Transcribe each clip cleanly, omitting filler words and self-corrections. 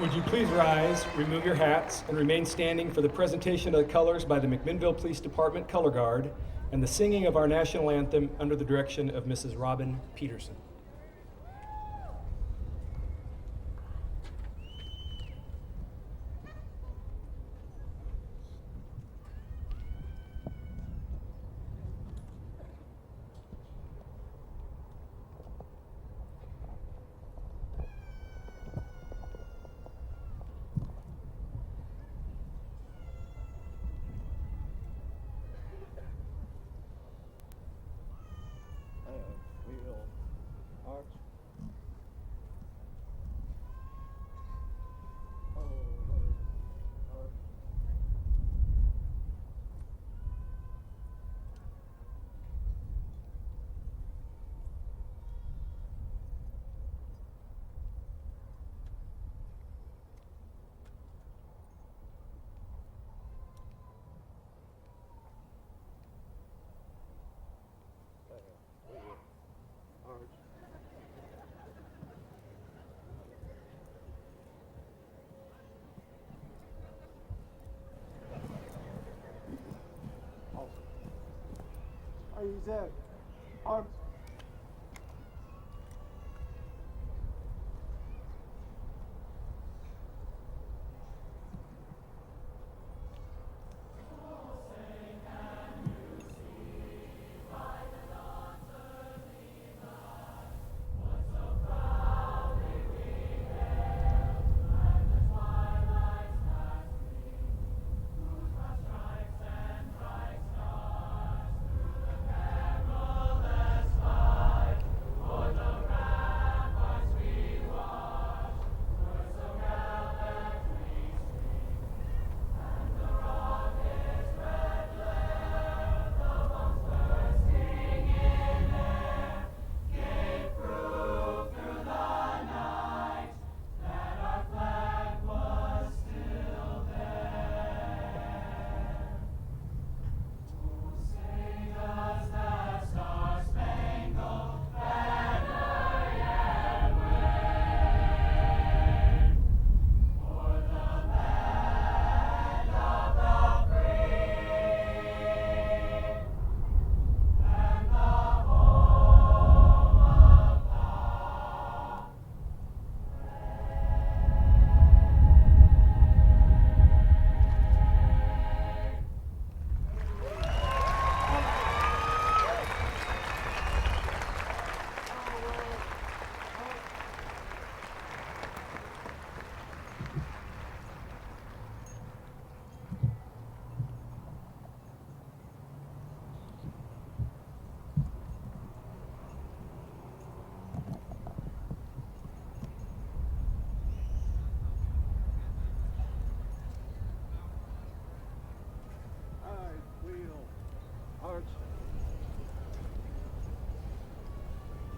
Would you please rise, remove your hats, and remain standing for the presentation of the colors by the McMinnville Police Department Color Guard and the singing of our national anthem under the direction of Mrs. Robin Peterson. Zach, arms.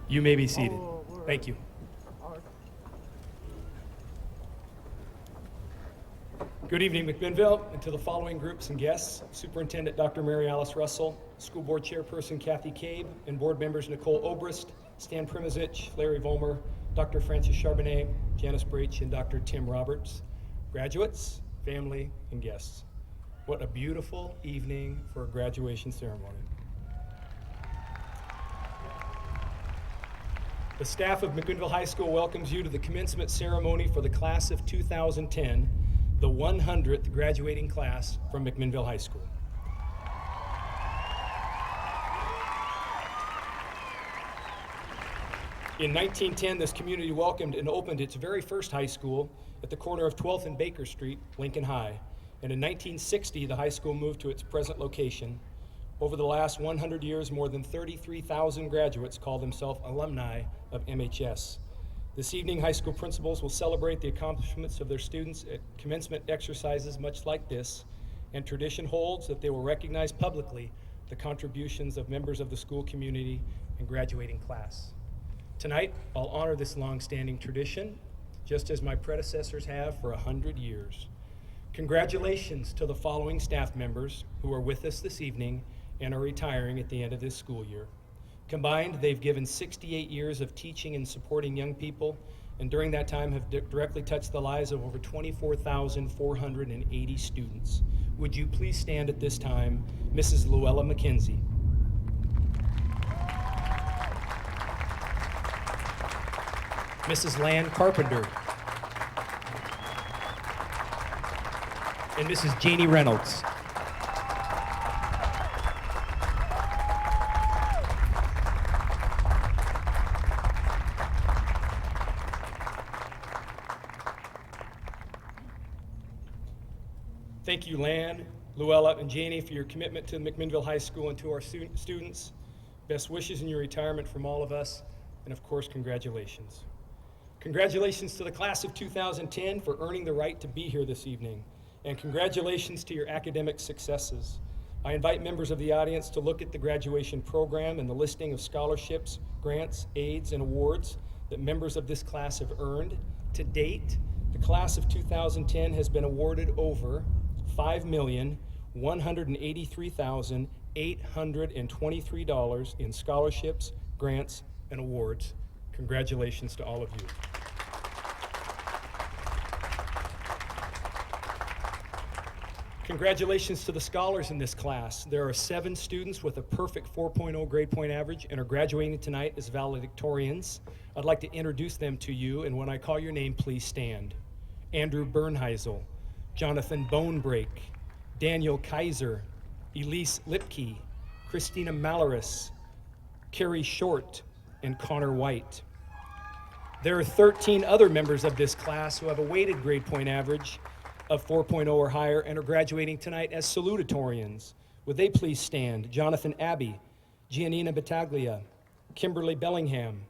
You may be seated. Thank you. Good evening, McMinnville, and to the following groups and guests: Superintendent Dr. Mary Alice Russell, School Board Chairperson Kathy Cabe, and Board members Nicole Obrist, Stan Primazich, Larry Vollmer, Dr. Francis Charbonnet, Janice Breach, and Dr. Tim Roberts. Graduates, family, and guests, what a beautiful evening for a graduation ceremony. The staff of McMinnville High School welcomes you to the commencement ceremony for the class of 2010, the 100th graduating class from McMinnville High School. In 1910, this community welcomed and opened its very first high school at the corner of 12th and Baker Street, Lincoln High. And in 1960, the high school moved to its present location. Over the last 100 years, more than 33,000 graduates call themselves alumni of MHS. This evening, high school principals will celebrate the accomplishments of their students at commencement exercises much like this, and tradition holds that they will recognize publicly the contributions of members of the school community and graduating class. Tonight, I'll honor this long-standing tradition, just as my predecessors have for 100 years. Congratulations to the following staff members who are with us this evening and are retiring at the end of this school year: Combined, they've given 68 years of teaching and supporting young people, and during that time have directly touched the lives of over 24,480 students. Would you please stand at this time, Mrs. Luella McKenzie. Mrs. Lan Carpenter. And Mrs. Janie Reynolds. Thank you, Lan, Luella, and Janie, for your commitment to McMinnville High School and to our students. Best wishes in your retirement from all of us, and of course, congratulations. Congratulations to the class of 2010 for earning the right to be here this evening, and congratulations to your academic successes. I invite members of the audience to look at the graduation program and the listing of scholarships, grants, aids, and awards that members of this class have earned. To date, the class of 2010 has been awarded over $5,183,823 in scholarships, grants, and awards. Congratulations to all of you. Congratulations to the scholars in this class. There are 7 students with a perfect 4.0 grade point average and are graduating tonight as valedictorians. I'd like to introduce them to you, and when I call your name, please stand. Andrew Bernheisel, Jonathan Bonebrake, Daniel Kiser, Elise Lipke, Christina Malaris, Carrie Short, and Connor White. There are 13 other members of this class who have a weighted grade point average of 4.0 or higher and are graduating tonight as salutatorians. Would they please stand? Jonathan Abbey, Giannina Battaglia, Kimberly Bellingham,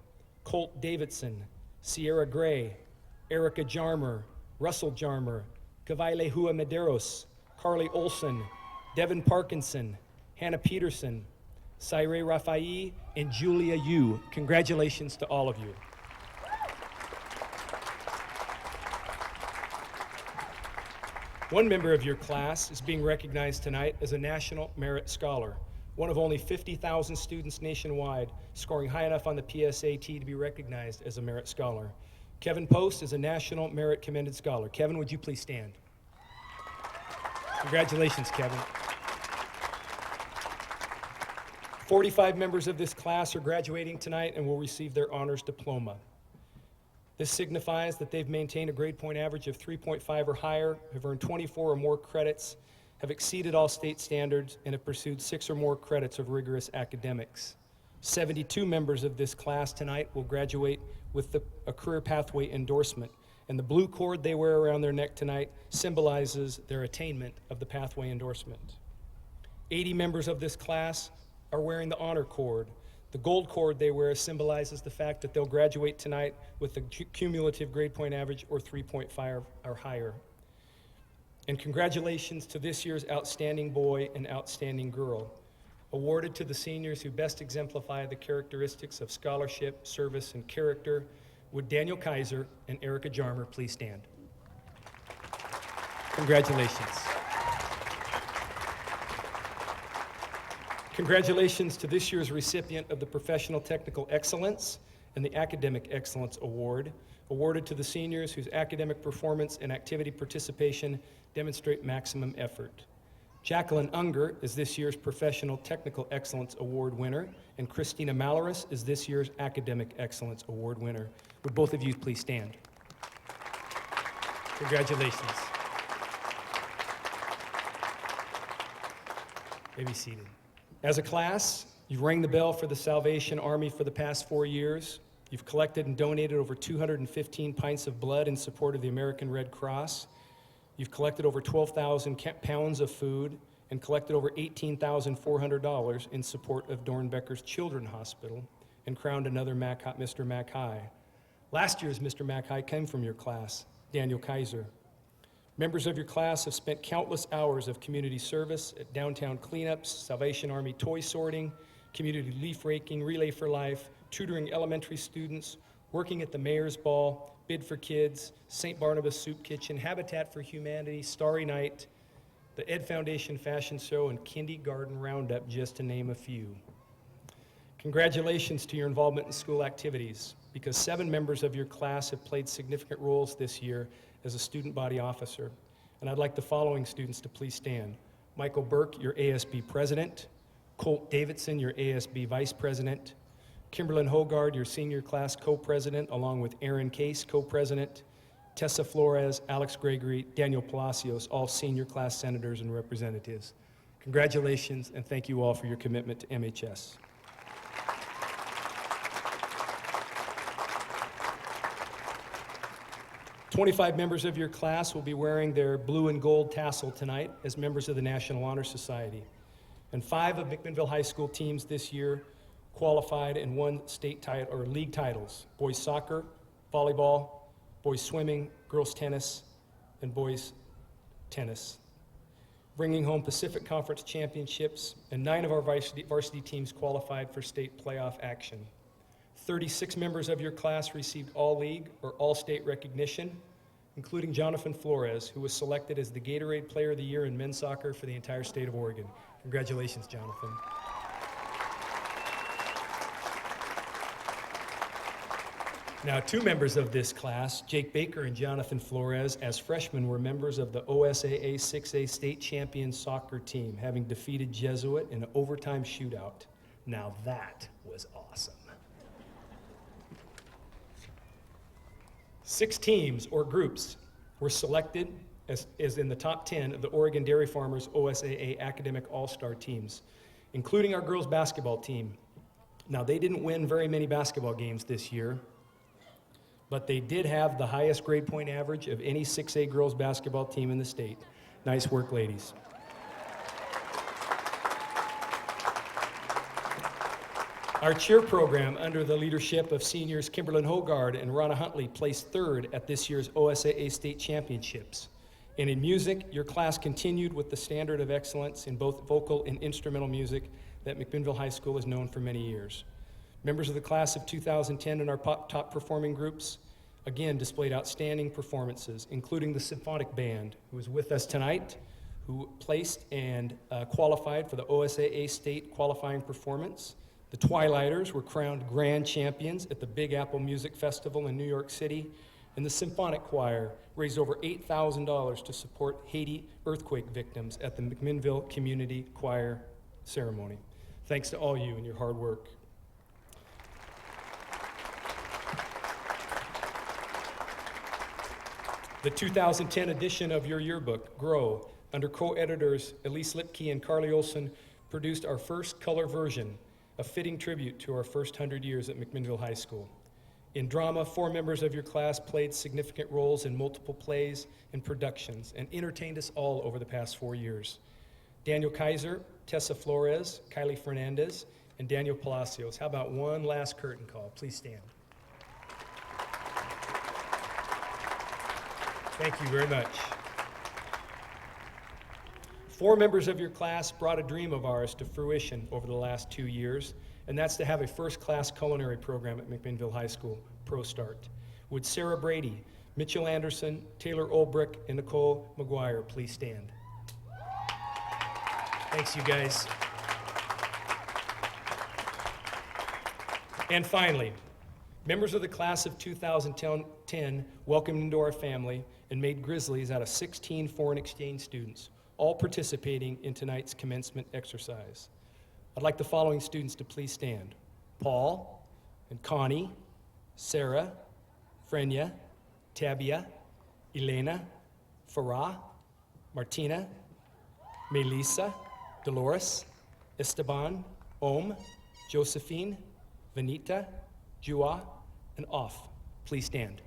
Colt Davidson, Sierra Gray, Erica Jarmer, Russell Jarmer, Kavaile Hua Medeiros, Carly Olson, Devin Parkinson, Hannah Peterson, Saire Rafai, and Julia Yu. Congratulations to all of you. One member of your class is being recognized tonight as a National Merit Scholar, one of only 50,000 students nationwide scoring high enough on the PSAT to be recognized as a Merit Scholar. Kevin Post is a National Merit Commended Scholar. Kevin, would you please stand? Congratulations, Kevin. 45 members of this class are graduating tonight and will receive their honors diploma. This signifies that they've maintained a grade point average of 3.5 or higher, have earned 24 or more credits, have exceeded all state standards, and have pursued 6 or more credits of rigorous academics. 72 members of this class tonight will graduate with a career pathway endorsement, and the blue cord they wear around their neck tonight symbolizes their attainment of the pathway endorsement. 80 members of this class are wearing the honor cord. The gold cord they wear symbolizes the fact that they'll graduate tonight with a cumulative grade point average or 3.5 or higher. And congratulations to this year's Outstanding Boy and Outstanding Girl, awarded to the seniors who best exemplify the characteristics of scholarship, service, and character. Would Daniel Kiser and Erica Jarmer please stand? Congratulations. Congratulations to this year's recipient of the Professional Technical Excellence and the Academic Excellence Award, awarded to the seniors whose academic performance and activity participation demonstrate maximum effort. Jacqueline Unger is this year's Professional Technical Excellence Award winner, and Christina Malaris is this year's Academic Excellence Award winner. Would both of you please stand? Congratulations. You may be seated. As a class, you've rang the bell for the Salvation Army for the past 4 years. You've collected and donated over 215 pints of blood in support of the American Red Cross. You've collected over 12,000 pounds of food and collected over $18,400 in support of Dornbecker's Children's Hospital and crowned another Mr. Mac High. Last year's Mr. Mac High came from your class, Daniel Kiser. Members of your class have spent countless hours of community service at downtown cleanups, Salvation Army toy sorting, community leaf raking, Relay for Life, tutoring elementary students, working at the Mayor's Ball, Bid for Kids, St. Barnabas Soup Kitchen, Habitat for Humanity, Starry Night, the Ed Foundation Fashion Show, and Kindergarten Roundup, just to name a few. Congratulations to your involvement in school activities, because 7 members of your class have played significant roles this year as a student body officer. And I'd like the following students to please stand. Michael Burke, your ASB president. Colt Davidson, your ASB vice president. Kimberlyn Hogard, your senior class co-president, along with Aaron Case, co-president. Tessa Flores, Alex Gregory, Daniel Palacios, all senior class senators and representatives. Congratulations, and thank you all for your commitment to MHS. "25 members of your class will be wearing their blue and gold tassel tonight as members of the National Honor Society. And 5 of McMinnville High School teams this year qualified and won state title or league titles: boys soccer, volleyball, boys swimming, girls tennis, and boys tennis, bringing home Pacific Conference championships, and 9 of our varsity teams qualified for state playoff action. 36 members of your class received all-league or all-state recognition, including Jonathan Flores, who was selected as the Gatorade Player of the Year in men's soccer for the entire state of Oregon. Congratulations, Jonathan. Now, 2 members of this class, Jake Baker and Jonathan Flores, as freshmen, were members of the OSAA 6A state champion soccer team, having defeated Jesuit in an overtime shootout. Now that was awesome. 6 teams or groups were selected as in the top 10 of the Oregon Dairy Farmers OSAA Academic All-Star teams, including our girls basketball team. Now, they didn't win very many basketball games this year, but they did have the highest grade point average of any 6A girls basketball team in the state. Nice work, ladies. Our cheer program, under the leadership of seniors Kimberlyn Hogard and Ronna Huntley, placed 3rd at this year's OSAA state championships. And in music, your class continued with the standard of excellence in both vocal and instrumental music that McMinnville High School has known for many years. Members of the class of 2010 in our top performing groups, again, displayed outstanding performances, including the Symphonic Band, who is with us tonight, who placed and qualified for the OSAA state qualifying performance. The Twilighters were crowned grand champions at the Big Apple Music Festival in New York City, and the Symphonic Choir raised over $8,000 to support Haiti earthquake victims at the McMinnville Community Choir Ceremony. Thanks to all you and your hard work. The 2010 edition of your yearbook, Grow, under co-editors Elise Lipke and Carly Olson, produced our first color version, a fitting tribute to our first 100 years at McMinnville High School. In drama, 4 members of your class played significant roles in multiple plays and productions and entertained us all over the past 4 years. Daniel Kiser, Tessa Flores, Kylie Fernandez, and Daniel Palacios. How about one last curtain call? Please stand. Thank you very much. 4 members of your class brought a dream of ours to fruition over the last 2 years, and that's to have a first-class culinary program at McMinnville High School, ProStart. Would Sarah Brady, Mitchell Anderson, Taylor Olbrich, and Nicole McGuire please stand? Thanks, you guys. And finally, members of the class of 2010 welcomed into our family and made Grizzlies out of 16 foreign exchange students, all participating in tonight's commencement exercise. I'd like the following students to please stand: Paul and Connie, Sarah, Frenya, Tabia, Elena, Farah, Martina, Melissa, Dolores, Esteban, Om, Josephine, Vanita, Jua, and Off. Please stand.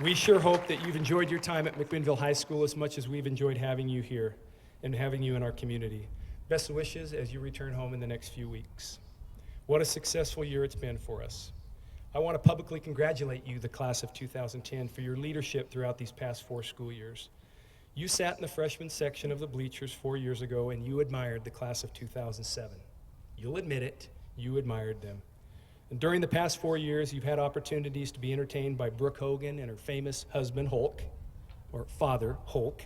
We sure hope that you've enjoyed your time at McMinnville High School as much as we've enjoyed having you here and having you in our community. Best wishes as you return home in the next few weeks. What a successful year it's been for us. I want to publicly congratulate you, the class of 2010, for your leadership throughout these past 4 school years. You sat in the freshman section of the bleachers 4 years ago and you admired the class of 2007. You'll admit it, you admired them. And during the past 4 years, you've had opportunities to be entertained by Brooke Hogan and her famous husband, Hulk, or father, Hulk.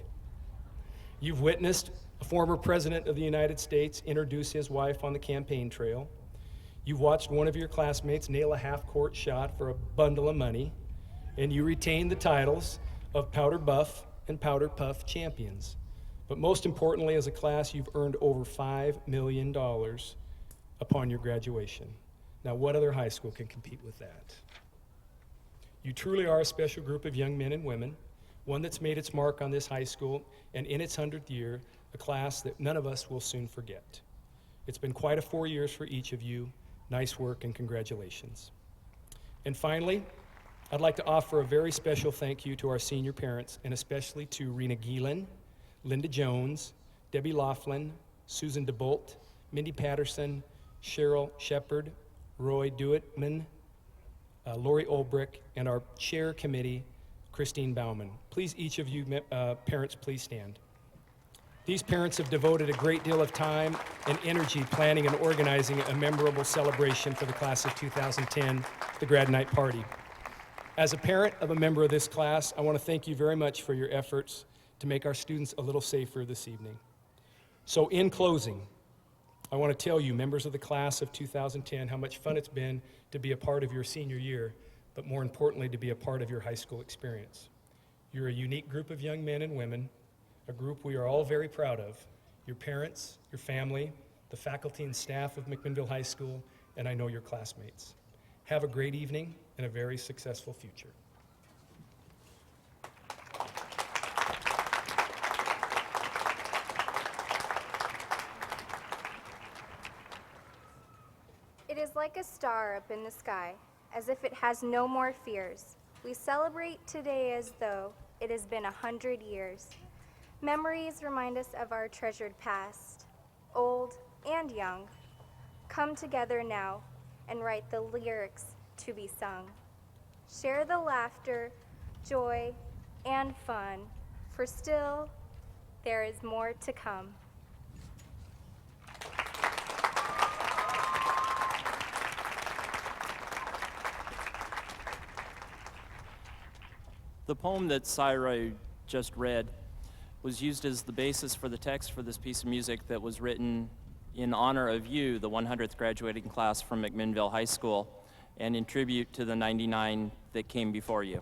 You've witnessed a former president of the United States introduce his wife on the campaign trail. You've watched one of your classmates nail a half-court shot for a bundle of money, and you retain the titles of Powder Buff and Powder Puff champions. But most importantly, as a class, you've earned over $5 million upon your graduation. Now, what other high school can compete with that? You truly are a special group of young men and women, one that's made its mark on this high school, and in its 100th year, a class that none of us will soon forget. It's been quite a 4 years for each of you. Nice work and congratulations. And finally, I'd like to offer a very special thank you to our senior parents, and especially to Rena Geelan, Linda Jones, Debbie Laughlin, Susan DeBolt, Mindy Patterson, Cheryl Shepard, Roy Dewittman, Lori Olbrich, and our chair committee, Christine Bauman. Please, each of you parents, please stand. These parents have devoted a great deal of time and energy planning and organizing a memorable celebration for the class of 2010, the Grad Night Party. As a parent of a member of this class, I want to thank you very much for your efforts to make our students a little safer this evening. So in closing, I want to tell you, members of the class of 2010, how much fun it's been to be a part of your senior year, but more importantly, to be a part of your high school experience. You're a unique group of young men and women, a group we are all very proud of. Your parents, your family, the faculty and staff of McMinnville High School, and I know your classmates. Have a great evening and a very successful future. It is like a star up in the sky, as if it has no more fears. We celebrate today as though it has been 100 years. Memories remind us of our treasured past, old and young. Come together now and write the lyrics to be sung. Share the laughter, joy, and fun, for still there is more to come. The poem that Syra just read was used as the basis for the text for this piece of music that was written in honor of you, the 100th graduating class from McMinnville High School, and in tribute to the 99 that came before you.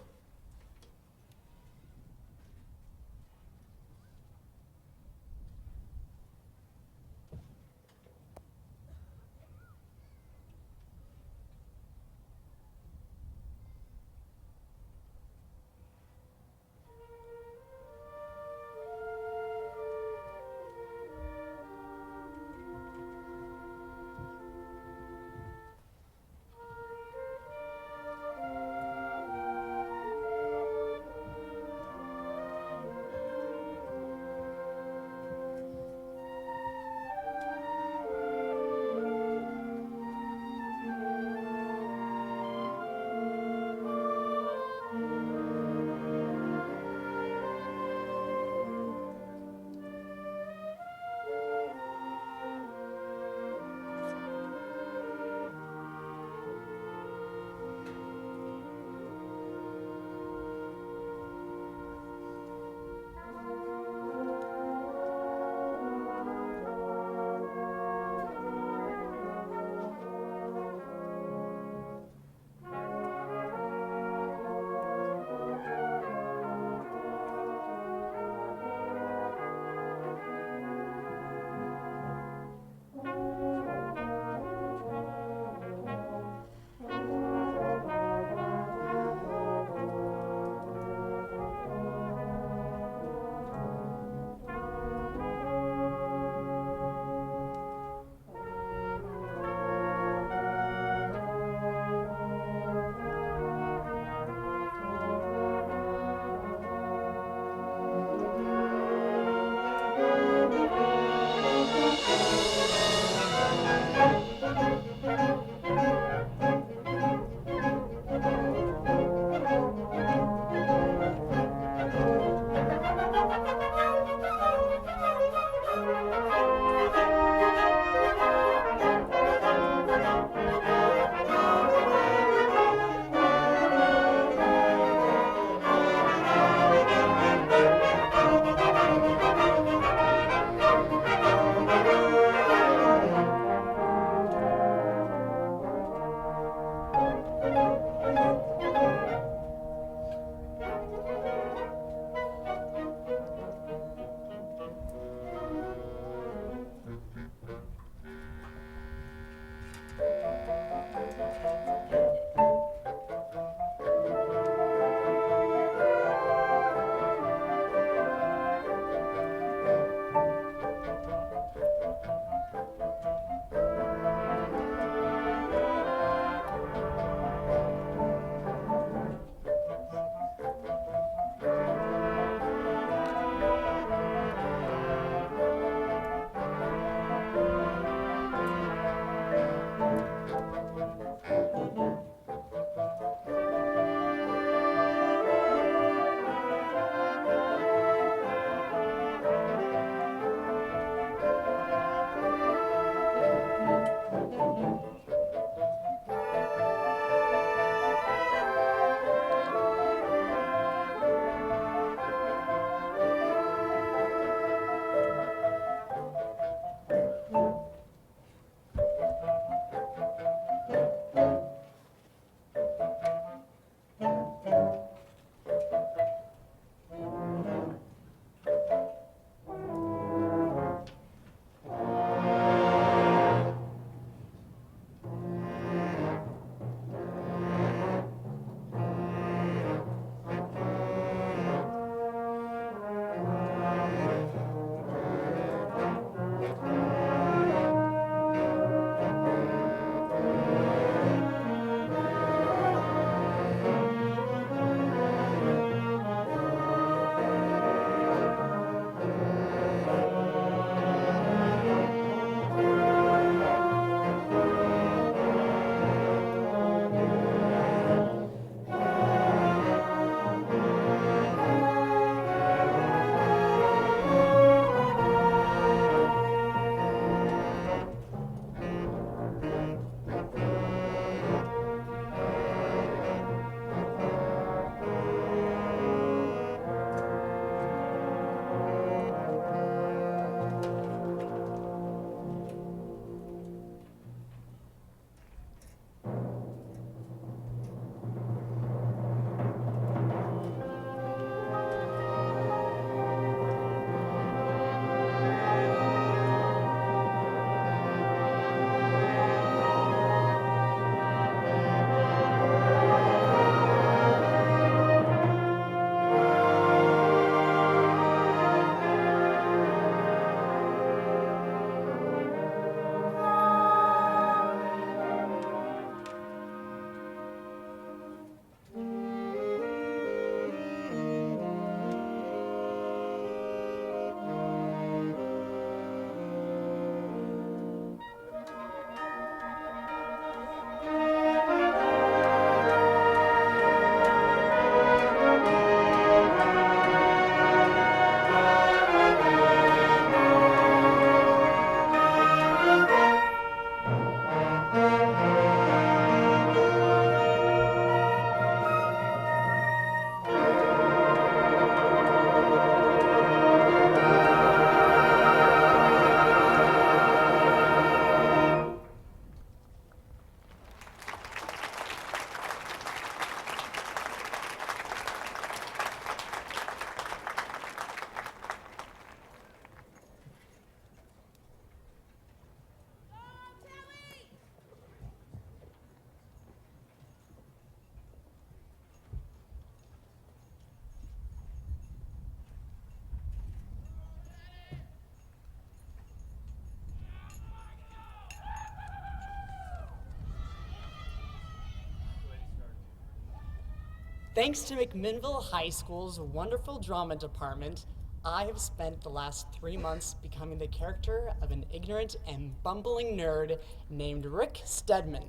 Thanks to McMinnville High School's wonderful drama department, I have spent the last 3 months becoming the character of an ignorant and bumbling nerd named Rick Stedman.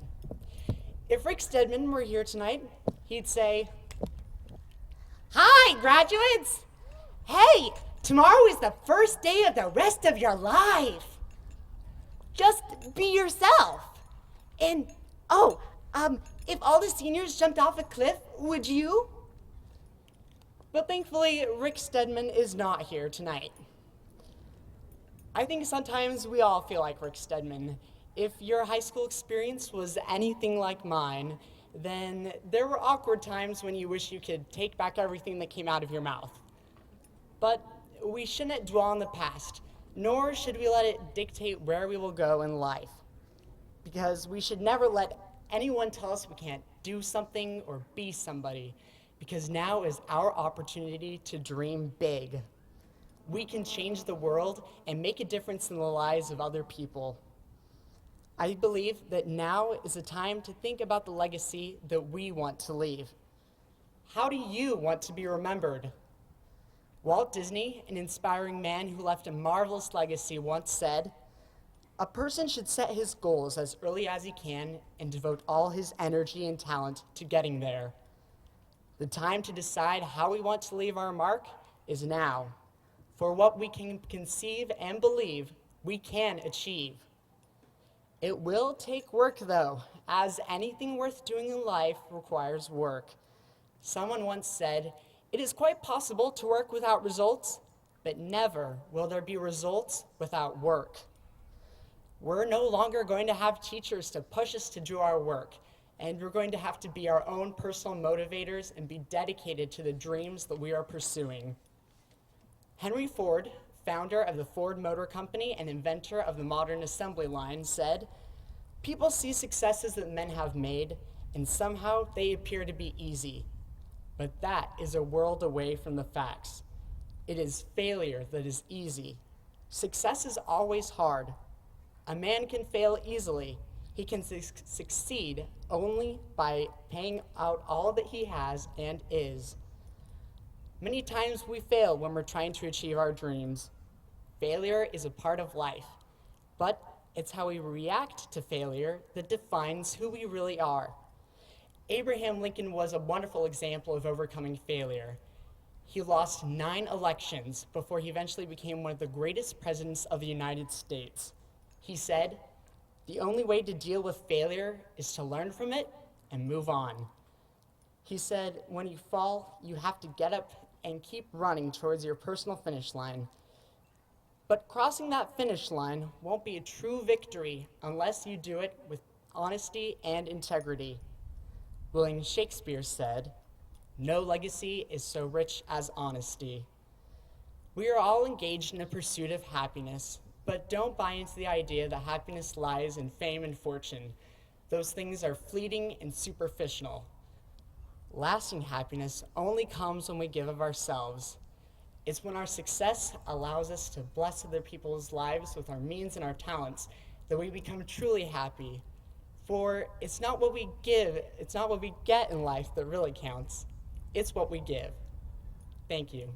If Rick Stedman were here tonight, he'd say, "Hi, graduates! Hey, tomorrow is the first day of the rest of your life. Just be yourself. And, if all the seniors jumped off a cliff, would you?" But thankfully, Rick Stedman is not here tonight. I think sometimes we all feel like Rick Stedman. If your high school experience was anything like mine, then there were awkward times when you wish you could take back everything that came out of your mouth. But we shouldn't dwell on the past, nor should we let it dictate where we will go in life. Because we should never let anyone tell us we can't do something or be somebody, because now is our opportunity to dream big. We can change the world and make a difference in the lives of other people. I believe that now is the time to think about the legacy that we want to leave. How do you want to be remembered? Walt Disney, an inspiring man who left a marvelous legacy, once said, "A person should set his goals as early as he can and devote all his energy and talent to getting there. The time to decide how we want to leave our mark is now. For what we can conceive and believe, we can achieve. It will take work, though, as anything worth doing in life requires work. Someone once said, 'It is quite possible to work without results, but never will there be results without work.' We're no longer going to have teachers to push us to do our work, and we're going to have to be our own personal motivators and be dedicated to the dreams that we are pursuing." Henry Ford, founder of the Ford Motor Company and inventor of the modern assembly line, said, "People see successes that men have made, and somehow they appear to be easy. But that is a world away from the facts. It is failure that is easy. Success is always hard. A man can fail easily. He can succeed only by paying out all that he has and is. Many times we fail when we're trying to achieve our dreams. Failure is a part of life, but it's how we react to failure that defines who we really are. Abraham Lincoln was a wonderful example of overcoming failure. He lost 9 elections before he eventually became one of the greatest presidents of the United States. He said, "The only way to deal with failure is to learn from it and move on." He said, "When you fall, you have to get up and keep running towards your personal finish line. But crossing that finish line won't be a true victory unless you do it with honesty and integrity." William Shakespeare said, "No legacy is so rich as honesty." We are all engaged in a pursuit of happiness, but don't buy into the idea that happiness lies in fame and fortune. Those things are fleeting and superficial. Lasting happiness only comes when we give of ourselves. It's when our success allows us to bless other people's lives with our means and our talents that we become truly happy. For it's not what we give, it's not what we get in life that really counts. It's what we give. Thank you.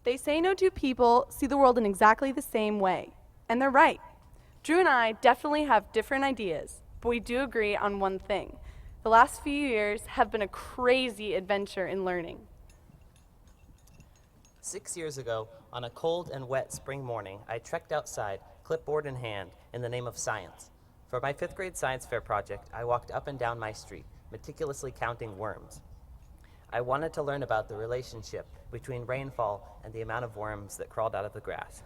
They say no two people see the world in exactly the same way, and they're right. Drew and I definitely have different ideas, but we do agree on one thing. The last few years have been a crazy adventure in learning. 6 years ago, on a cold and wet spring morning, I trekked outside, clipboard in hand, in the name of science. For my 5th grade science fair project, I walked up and down my street, meticulously counting worms. I wanted to learn about the relationship between rainfall and the amount of worms that crawled out of the grass.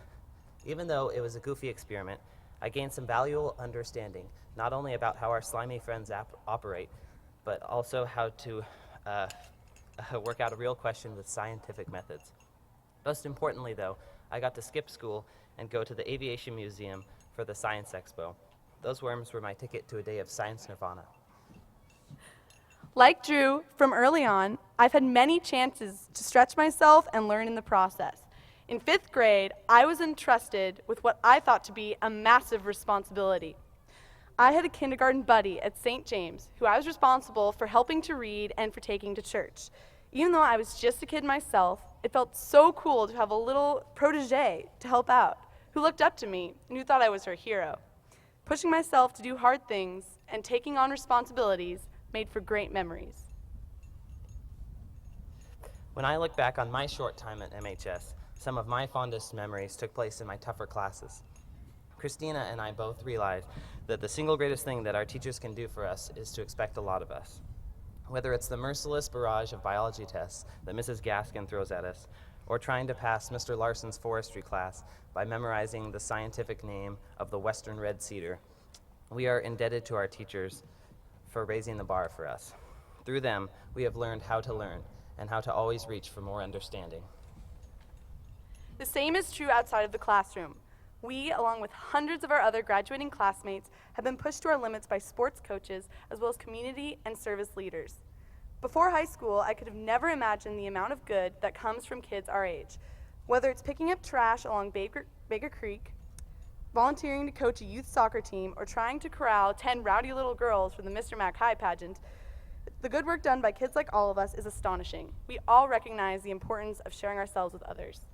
Even though it was a goofy experiment, I gained some valuable understanding, not only about how our slimy friends operate, but also how to work out a real question with scientific methods. Most importantly, though, I got to skip school and go to the Aviation Museum for the Science Expo. Those worms were my ticket to a day of science nirvana. Like Drew, from early on, I've had many chances to stretch myself and learn in the process. In 5th grade, I was entrusted with what I thought to be a massive responsibility. I had a kindergarten buddy at St. James who I was responsible for helping to read and for taking to church. Even though I was just a kid myself, it felt so cool to have a little protege to help out, who looked up to me and who thought I was her hero. Pushing myself to do hard things and taking on responsibilities made for great memories. When I look back on my short time at MHS, some of my fondest memories took place in my tougher classes. Christina and I both realized that the single greatest thing that our teachers can do for us is to expect a lot of us. Whether it's the merciless barrage of biology tests that Mrs. Gaskin throws at us, or trying to pass Mr. Larson's forestry class by memorizing the scientific name of the western red cedar, we are indebted to our teachers for raising the bar for us. Through them, we have learned how to learn and how to always reach for more understanding. The same is true outside of the classroom. We, along with hundreds of our other graduating classmates, have been pushed to our limits by sports coaches as well as community and service leaders. Before high school, I could have never imagined the amount of good that comes from kids our age. Whether it's picking up trash along Baker Creek, volunteering to coach a youth soccer team, or trying to corral 10 rowdy little girls for the Mr. Mac High pageant, the good work done by kids like all of us is astonishing. We all recognize the importance of sharing ourselves with others.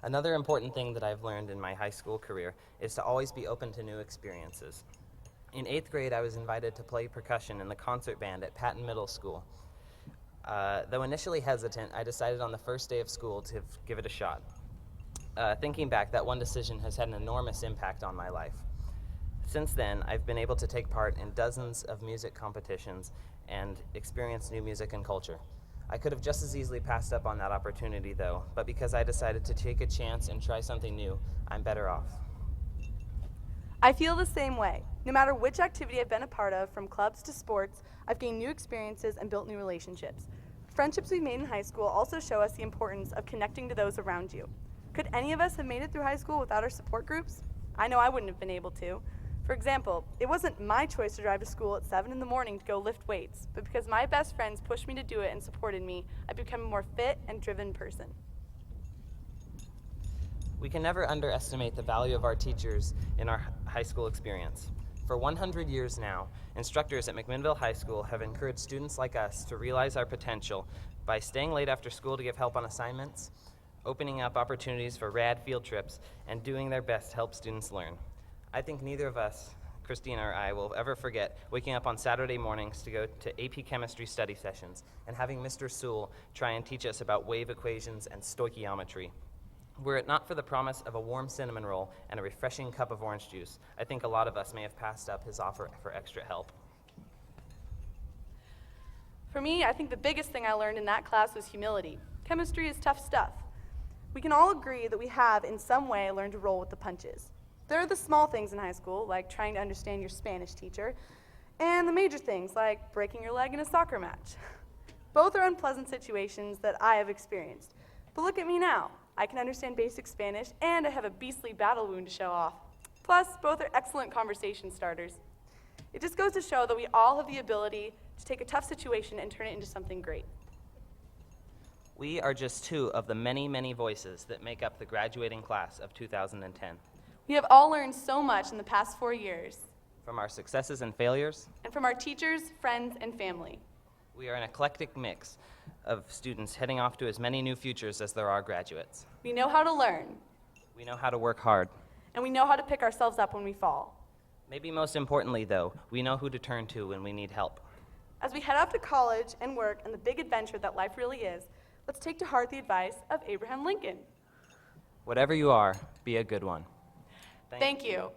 Another important thing that I've learned in my high school career is to always be open to new experiences. In 8th grade, I was invited to play percussion in the concert band at Patton Middle School. Though initially hesitant, I decided on the first day of school to give it a shot. Thinking back, that one decision has had an enormous impact on my life. Since then, I've been able to take part in dozens of music competitions and experience new music and culture. I could have just as easily passed up on that opportunity, though, but because I decided to take a chance and try something new, I'm better off. I feel the same way. No matter which activity I've been a part of, from clubs to sports, I've gained new experiences and built new relationships. Friendships we've made in high school also show us the importance of connecting to those around you. Could any of us have made it through high school without our support groups? I know I wouldn't have been able to. For example, it wasn't my choice to drive to school at 7 in the morning to go lift weights, but because my best friends pushed me to do it and supported me, I've become a more fit and driven person. We can never underestimate the value of our teachers in our high school experience. For 100 years now, instructors at McMinnville High School have encouraged students like us to realize our potential by staying late after school to give help on assignments, opening up opportunities for rad field trips, and doing their best to help students learn. I think neither of us, Christina or I, will ever forget waking up on Saturday mornings to go to AP Chemistry study sessions and having Mr. Sewell try and teach us about wave equations and stoichiometry. Were it not for the promise of a warm cinnamon roll and a refreshing cup of orange juice, I think a lot of us may have passed up his offer for extra help. For me, I think the biggest thing I learned in that class was humility. Chemistry is tough stuff. We can all agree that we have, in some way, learned to roll with the punches. There are the small things in high school, like trying to understand your Spanish teacher, and the major things, like breaking your leg in a soccer match. Both are unpleasant situations that I have experienced. But look at me now. I can understand basic Spanish, and I have a beastly battle wound to show off. Plus, both are excellent conversation starters. It just goes to show that we all have the ability to take a tough situation and turn it into something great. We are just two of the many, many voices that make up the graduating class of 2010. We have all learned so much in the past 4 years. From our successes and failures, And from our teachers, friends, and family. we are an eclectic mix of students heading off to as many new futures as there are graduates. We know how to learn, We know how to work hard. and we know how to pick ourselves up when we fall. Maybe most importantly, though, we know who to turn to when we need help. As we head off to college and work and the big adventure that life really is, let's take to heart the advice of Abraham Lincoln. Whatever you are, be a good one. Thank you.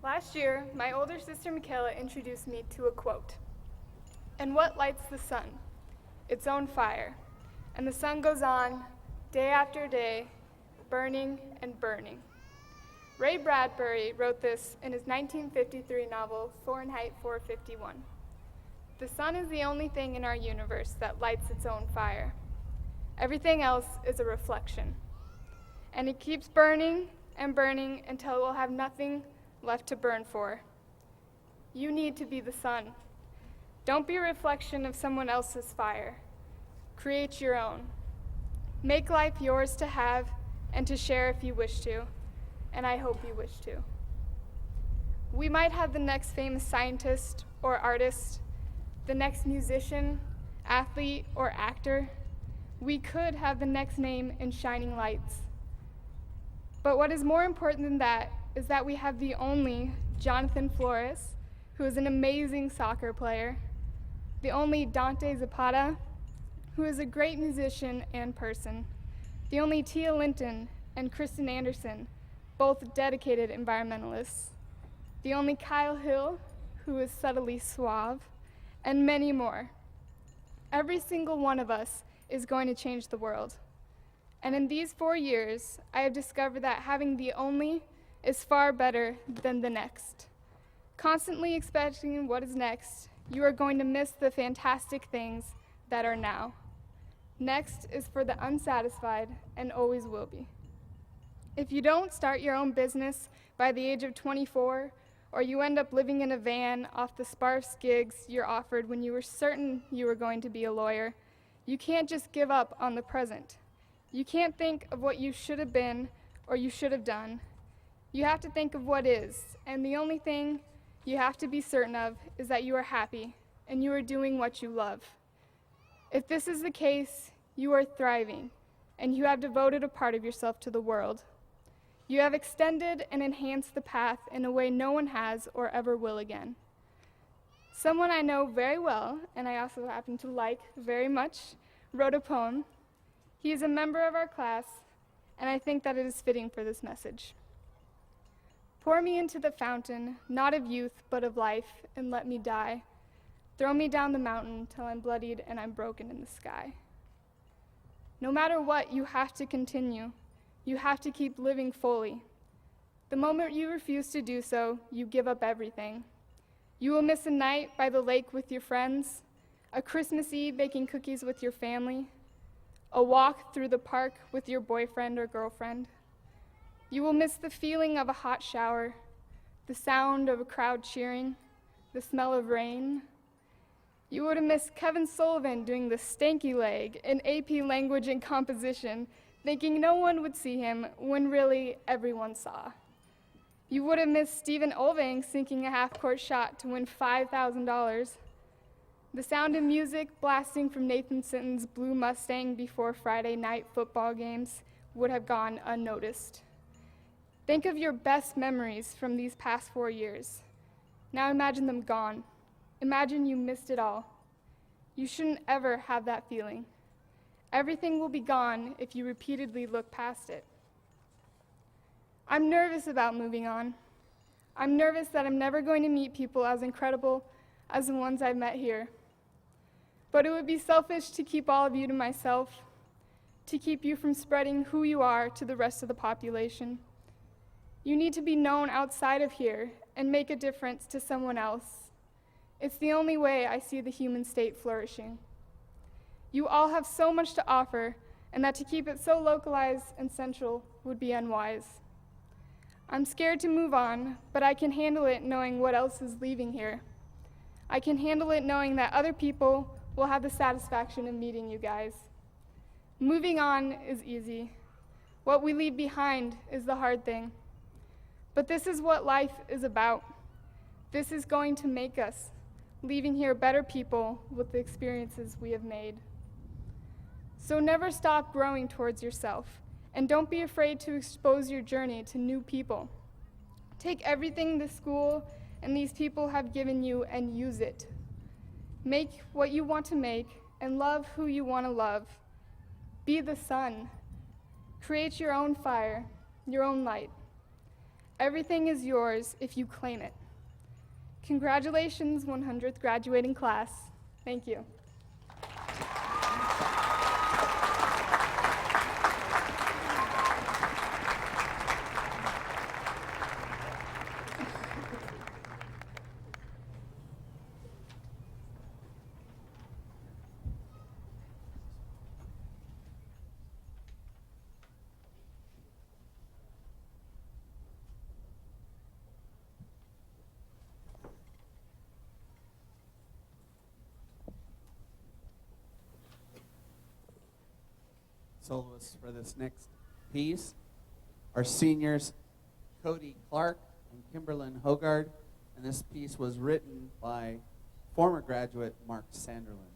Last year, my older sister Michaela introduced me to a quote. "And what lights the sun? Its own fire. And the sun goes on, day after day, burning and burning. Ray Bradbury wrote this in his 1953 novel, Fahrenheit 451. The sun is the only thing in our universe that lights its own fire. Everything else is a reflection. And it keeps burning and burning until it will have nothing left to burn for. You need to be the sun. Don't be a reflection of someone else's fire. Create your own. Make life yours to have and to share if you wish to, and I hope you wish to. We might have the next famous scientist or artist, the next musician, athlete, or actor. We could have the next name in shining lights. But what is more important than that is that we have the only Jonathan Flores, who is an amazing soccer player, the only Dante Zapata, who is a great musician and person, the only Tia Linton and Kristen Anderson, both dedicated environmentalists, the only Kyle Hill, who is subtly suave, and many more. Every single one of us is going to change the world. And in these 4 years, I have discovered that having the only is far better than the next. Constantly expecting what is next, you are going to miss the fantastic things that are now. Next is for the unsatisfied and always will be. If you don't start your own business by the age of 24, or you end up living in a van off the sparse gigs you're offered when you were certain you were going to be a lawyer, you can't just give up on the present. You can't think of what you should have been or you should have done. You have to think of what is, and the only thing you have to be certain of is that you are happy and you are doing what you love. If this is the case, you are thriving, and you have devoted a part of yourself to the world. You have extended and enhanced the path in a way no one has or ever will again. Someone I know very well, and I also happen to like very much, wrote a poem. He is a member of our class, and I think that it is fitting for this message. Pour me into the fountain, not of youth, but of life, and let me die. Throw me down the mountain till I'm bloodied and I'm broken in the sky. No matter what, you have to continue. You have to keep living fully. The moment you refuse to do so, you give up everything. You will miss a night by the lake with your friends, a Christmas Eve baking cookies with your family, a walk through the park with your boyfriend or girlfriend. You will miss the feeling of a hot shower, the sound of a crowd cheering, the smell of rain. You would have missed Kevin Sullivan doing the stanky leg in AP Language and Composition, thinking no one would see him when really everyone saw. You would have missed Stephen Olving sinking a half-court shot to win $5,000. The sound of music blasting from Nathan Sinton's Blue Mustang before Friday night football games would have gone unnoticed. Think of your best memories from these past 4 years. Now imagine them gone. Imagine you missed it all. You shouldn't ever have that feeling. Everything will be gone if you repeatedly look past it. I'm nervous about moving on. I'm nervous that I'm never going to meet people as incredible as the ones I've met here. But it would be selfish to keep all of you to myself, to keep you from spreading who you are to the rest of the population. You need to be known outside of here and make a difference to someone else. It's the only way I see the human state flourishing. You all have so much to offer, and that to keep it so localized and central would be unwise. I'm scared to move on, but I can handle it knowing what else is leaving here. I can handle it knowing that other people will have the satisfaction of meeting you guys. Moving on is easy. What we leave behind is the hard thing. But this is what life is about. This is going to make us, leaving here better people with the experiences we have made. So never stop growing towards yourself, and don't be afraid to expose your journey to new people. Take everything the school and these people have given you and use it. Make what you want to make and love who you want to love. Be the sun. Create your own fire, your own light. Everything is yours if you claim it. Congratulations, 100th graduating class. Thank you. soloists for this next piece. Our seniors, Cody Clark and Kimberlyn Hogard, and this piece was written by former graduate Mark Sanderlin.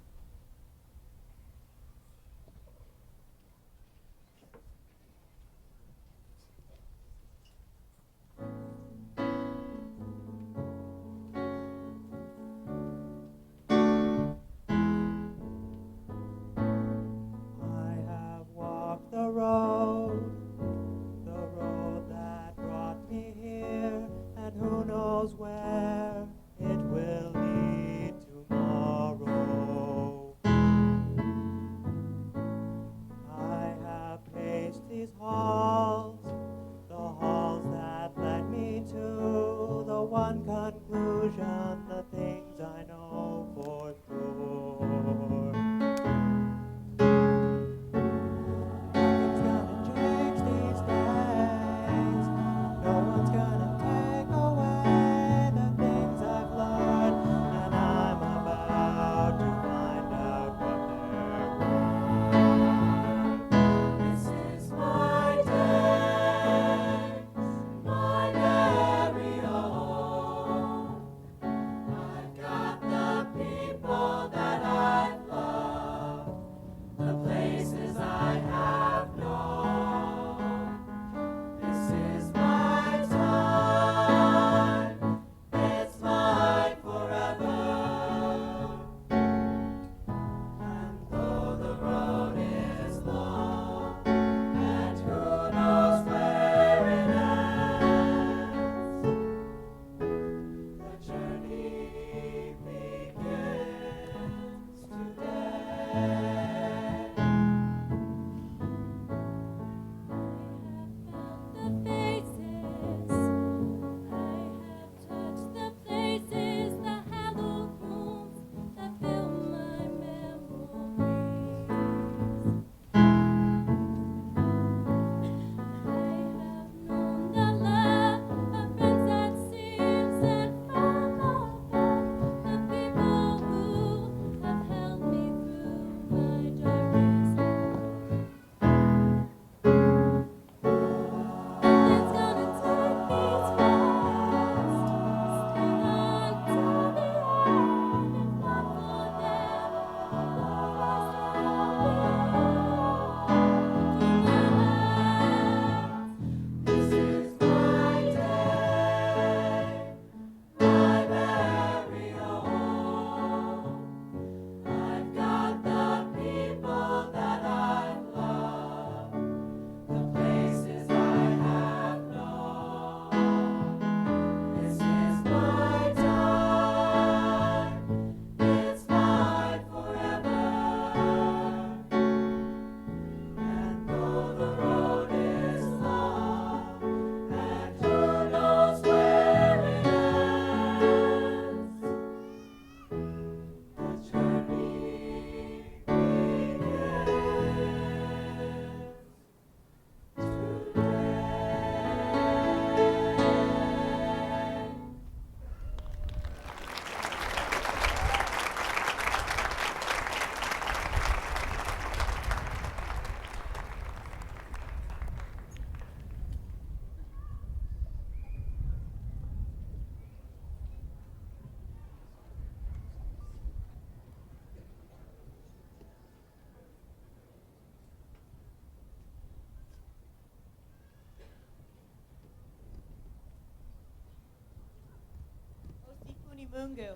Mungu.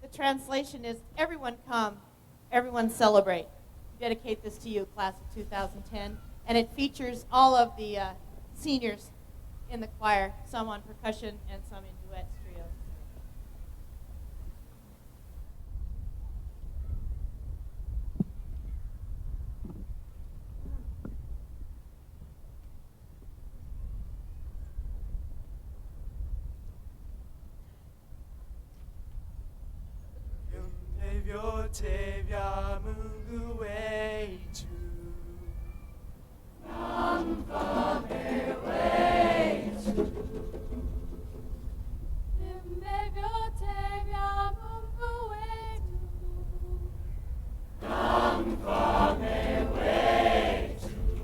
The translation is, everyone come, everyone celebrate. We dedicate this to you, class of 2010, and it features all of the seniors in the choir, some on percussion and some in duets, trios. vyote vya Mungu wetu. Na mfalme wetu. Viumbe vyote vya Mungu wetu. Na mfalme wetu.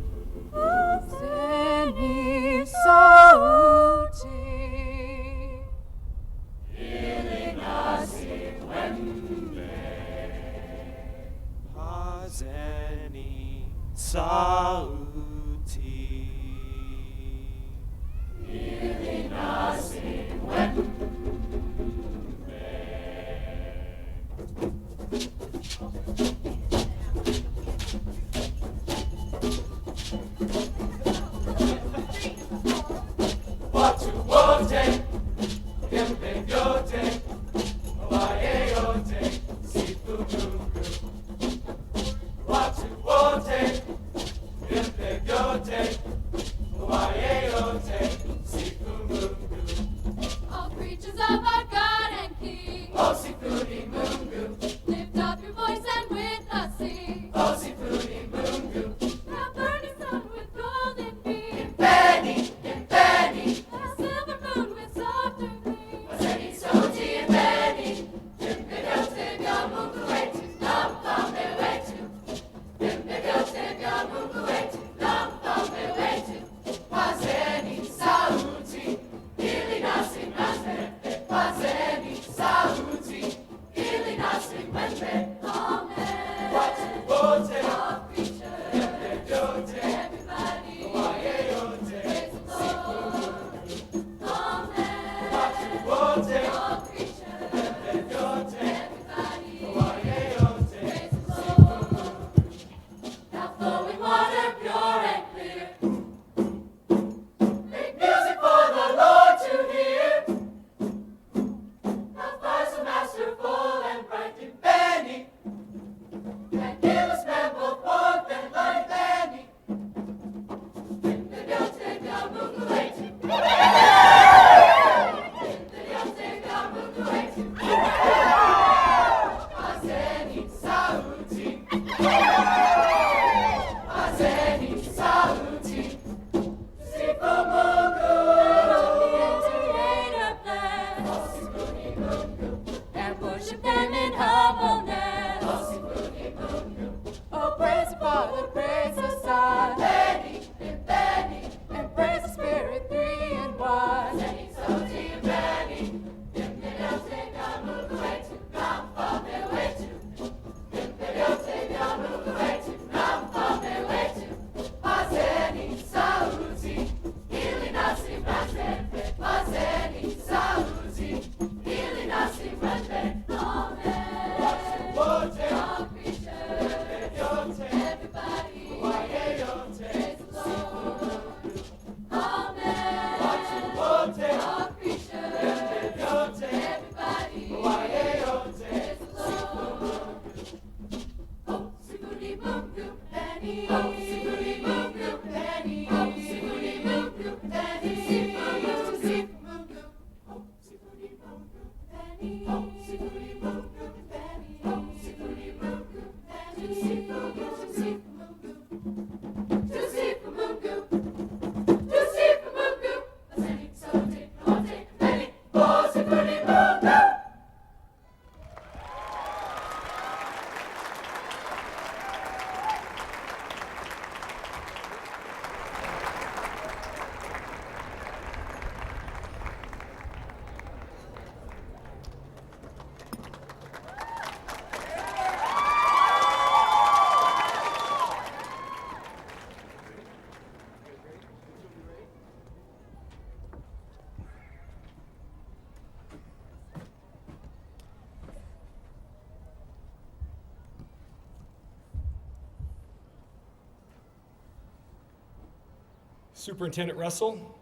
Superintendent Russell,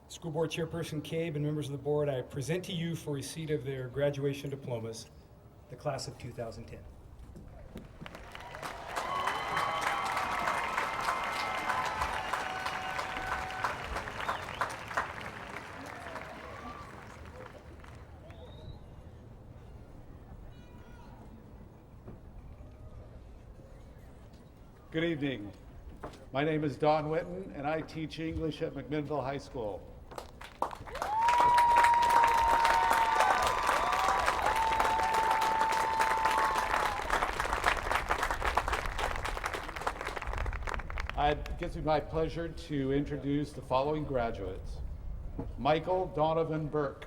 School Board Chairperson Cabe, and members of the board, I present to you for receipt of their graduation diplomas, the class of 2010. Good evening. My name is Don Witten, and I teach English at McMinnville High School. It gives me my pleasure to introduce the following graduates. Michael Donovan Burke.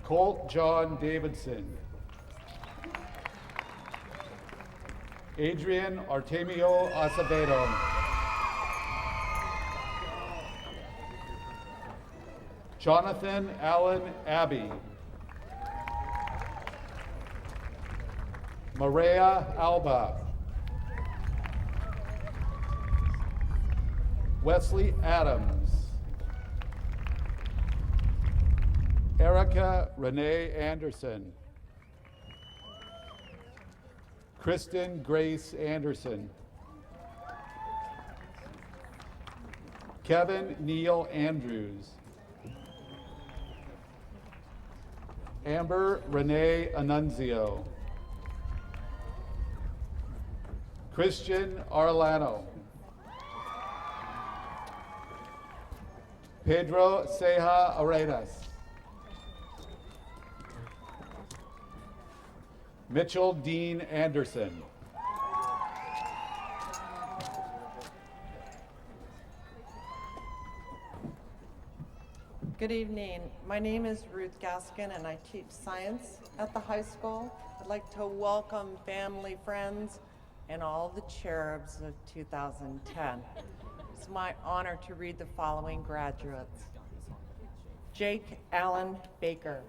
Colt John Davidson. Adrian Artemio Acevedo. Jonathan Allen Abbey. Maria Alba. Wesley Adams. Erica Renee Anderson. Kristen Grace Anderson. Kevin Neil Andrews. Amber Renee Annunzio. Christian Arlano. Pedro Ceja Arenas. Mitchell Dean Anderson. Good evening. My name is Ruth Gaskin and I teach science at the high school. I'd like to welcome family, friends, and all the cherubs of 2010. It's my honor to read the following graduates. Jake Allen Baker.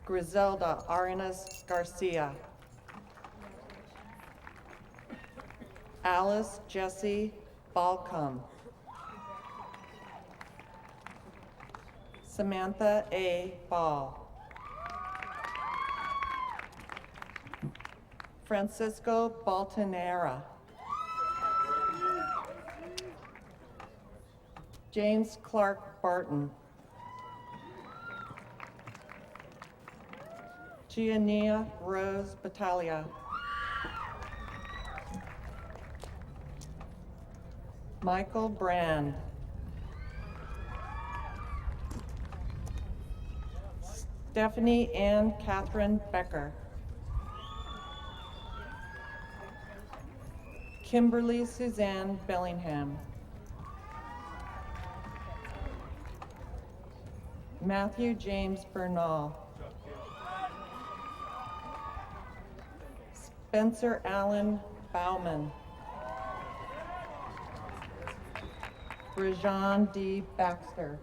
Griselda Arenas Garcia. Alice Jessie Balcom. Samantha A. Ball. Francisco Baltanera. James Clark Barton. Giannia Rose Battaglia. Michael Brand. Stephanie Ann Catherine Becker. Kimberly Suzanne Bellingham. Matthew James Bernal. Spencer Allen Bauman. Rajan D. Baxter.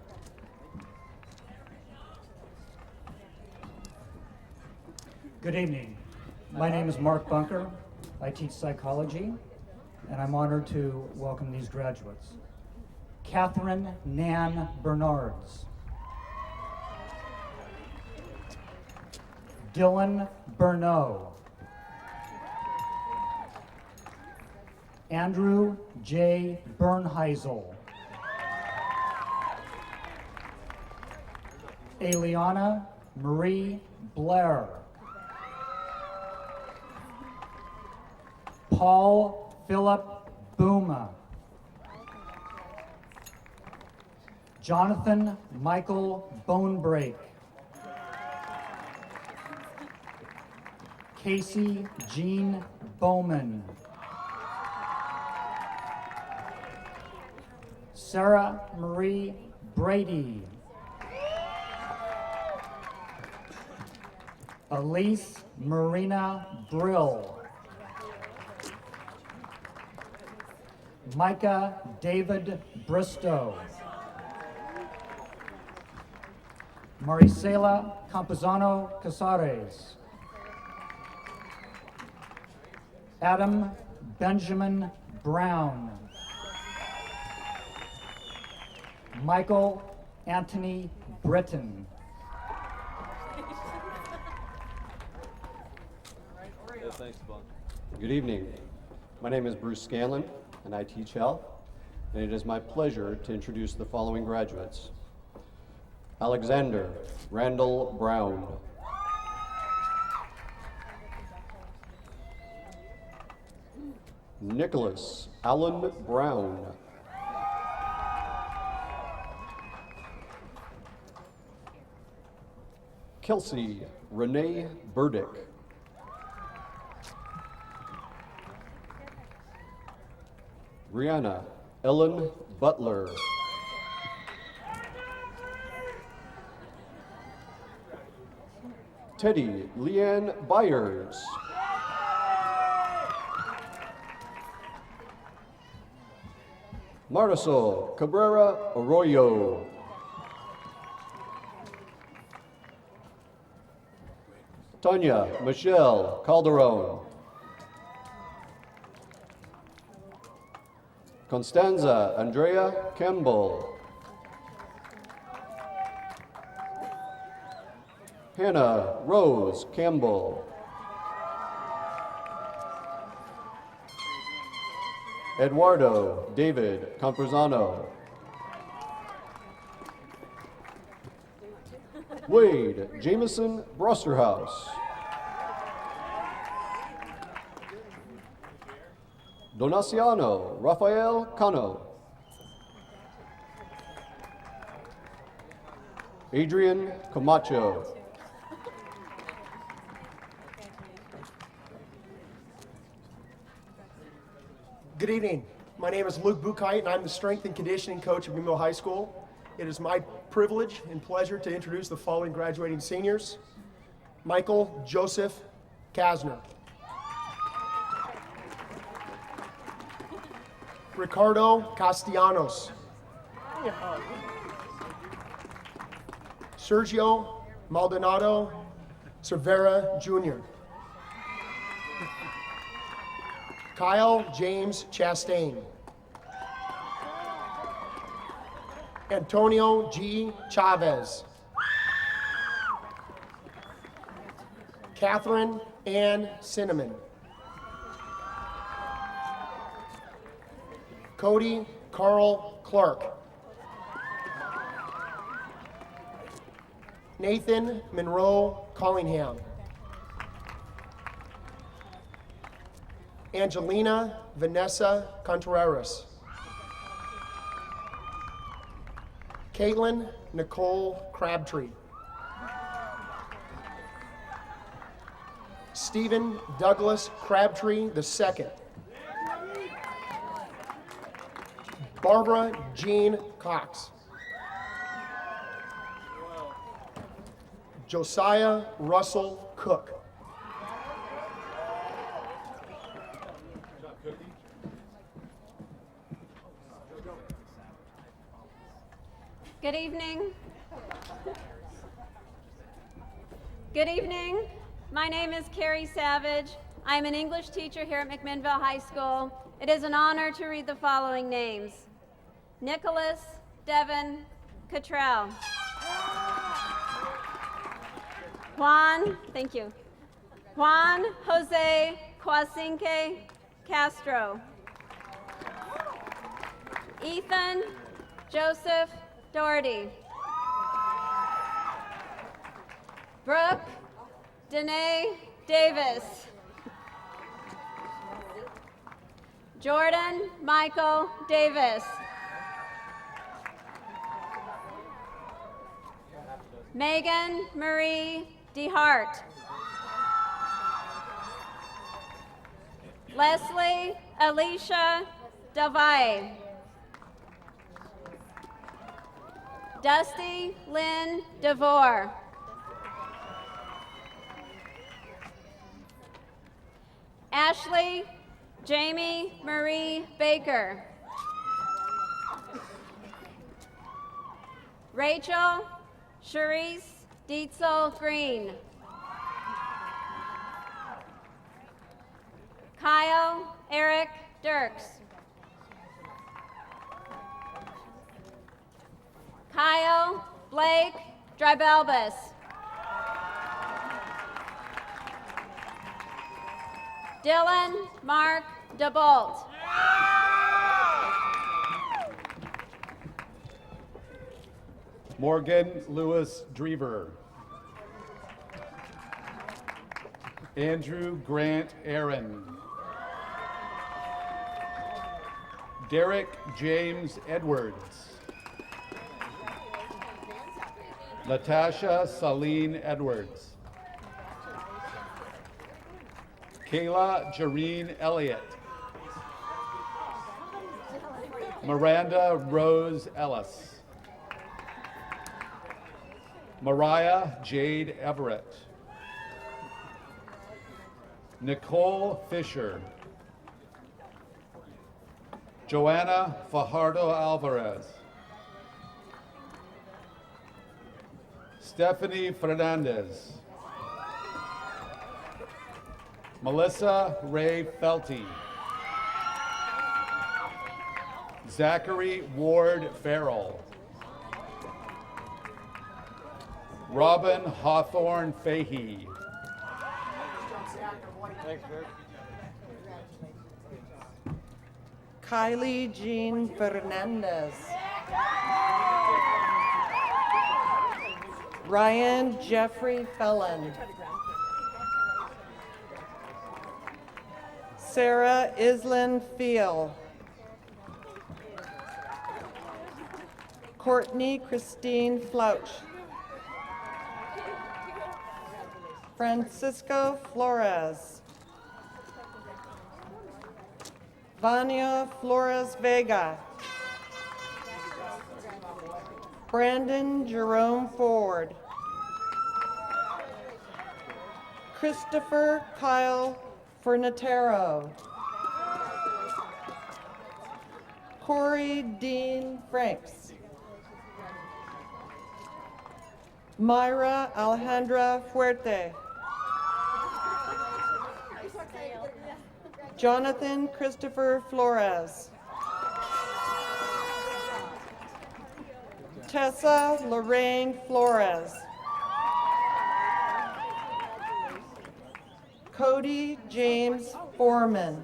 Good evening. My name is Mark Bunker. I teach psychology, and I'm honored to welcome these graduates. Catherine Nan Bernards. Dylan Bernot. Andrew J. Bernheisel. Eliana Marie Blair. Paul Philip Booma. Jonathan Michael Bonebreak. Casey Jean Bowman. Sarah Marie Brady. Elise Marina Brill. Micah David Bristow. Maricela Campuzano Casares. Adam Benjamin Brown. Michael Anthony Britton. Good evening. My name is Bruce Scanlon, and I teach health, and it is my pleasure to introduce the following graduates. Alexander Randall Brown. Nicholas Allen Brown. Kelsey Renee Burdick. Brianna Ellen Butler. Teddy Leanne Byers. Marisol Cabrera Arroyo. Tanya Michelle Calderon. Constanza Andrea Campbell. Hannah Rose Campbell. Eduardo David Camposano. Wade Jameson Brosterhouse. Donaciano Rafael Cano. Adrian Camacho. Good evening. My name is Luke Bukite, and I'm the strength and conditioning coach at McMinnville High School. It is my privilege and pleasure to introduce the following graduating seniors. Michael Joseph Kasner. Ricardo Castellanos. Sergio Maldonado Cervera Jr. Kyle James Chastain. Antonio G. Chavez. Catherine Ann Cinnamon. Cody Carl Clark. Nathan Monroe Collingham. Angelina Vanessa Contreras. Caitlin Nicole Crabtree. Stephen Douglas Crabtree II. Barbara Jean Cox. Josiah Russell Cook. Good evening. Good evening. My name is Carrie Savage. I am an English teacher here at McMinnville High School. It is an honor to read the following names. Nicholas Devin Cottrell. Juan, thank you. Juan Jose Quasinque Castro. Ethan Joseph Doherty. Brooke Danae Davis. Jordan Michael Davis. Megan Marie DeHart. Leslie Alicia Davai. Dusty Lynn DeVore. Ashley Jamie Marie Baker. Rachel Charisse Dietzel Green. Kyle Eric Dirks. Kyle Blake Drybelbus. Dylan Mark DeBolt. Morgan Lewis Drever. Andrew Grant Aaron. Derek James Edwards. Natasha Saline Edwards. Kayla Jareen Elliott. Miranda Rose Ellis. Mariah Jade Everett. Nicole Fisher. Joanna Fajardo Alvarez. Stephanie Fernandez. Melissa Ray Felty. Zachary Ward Farrell. Robin Hawthorne Fahey. Kylie Jean Fernandez. Ryan Jeffrey Felon. Sarah Islin Feel. Courtney Christine Flouch. Francisco Flores. Vania Flores Vega. Brandon Jerome Ford. Christopher Kyle Fernatero. Corey Dean Franks. Myra Alejandra Fuerte. Jonathan Christopher Flores. Tessa Lorraine Flores. Cody James Foreman.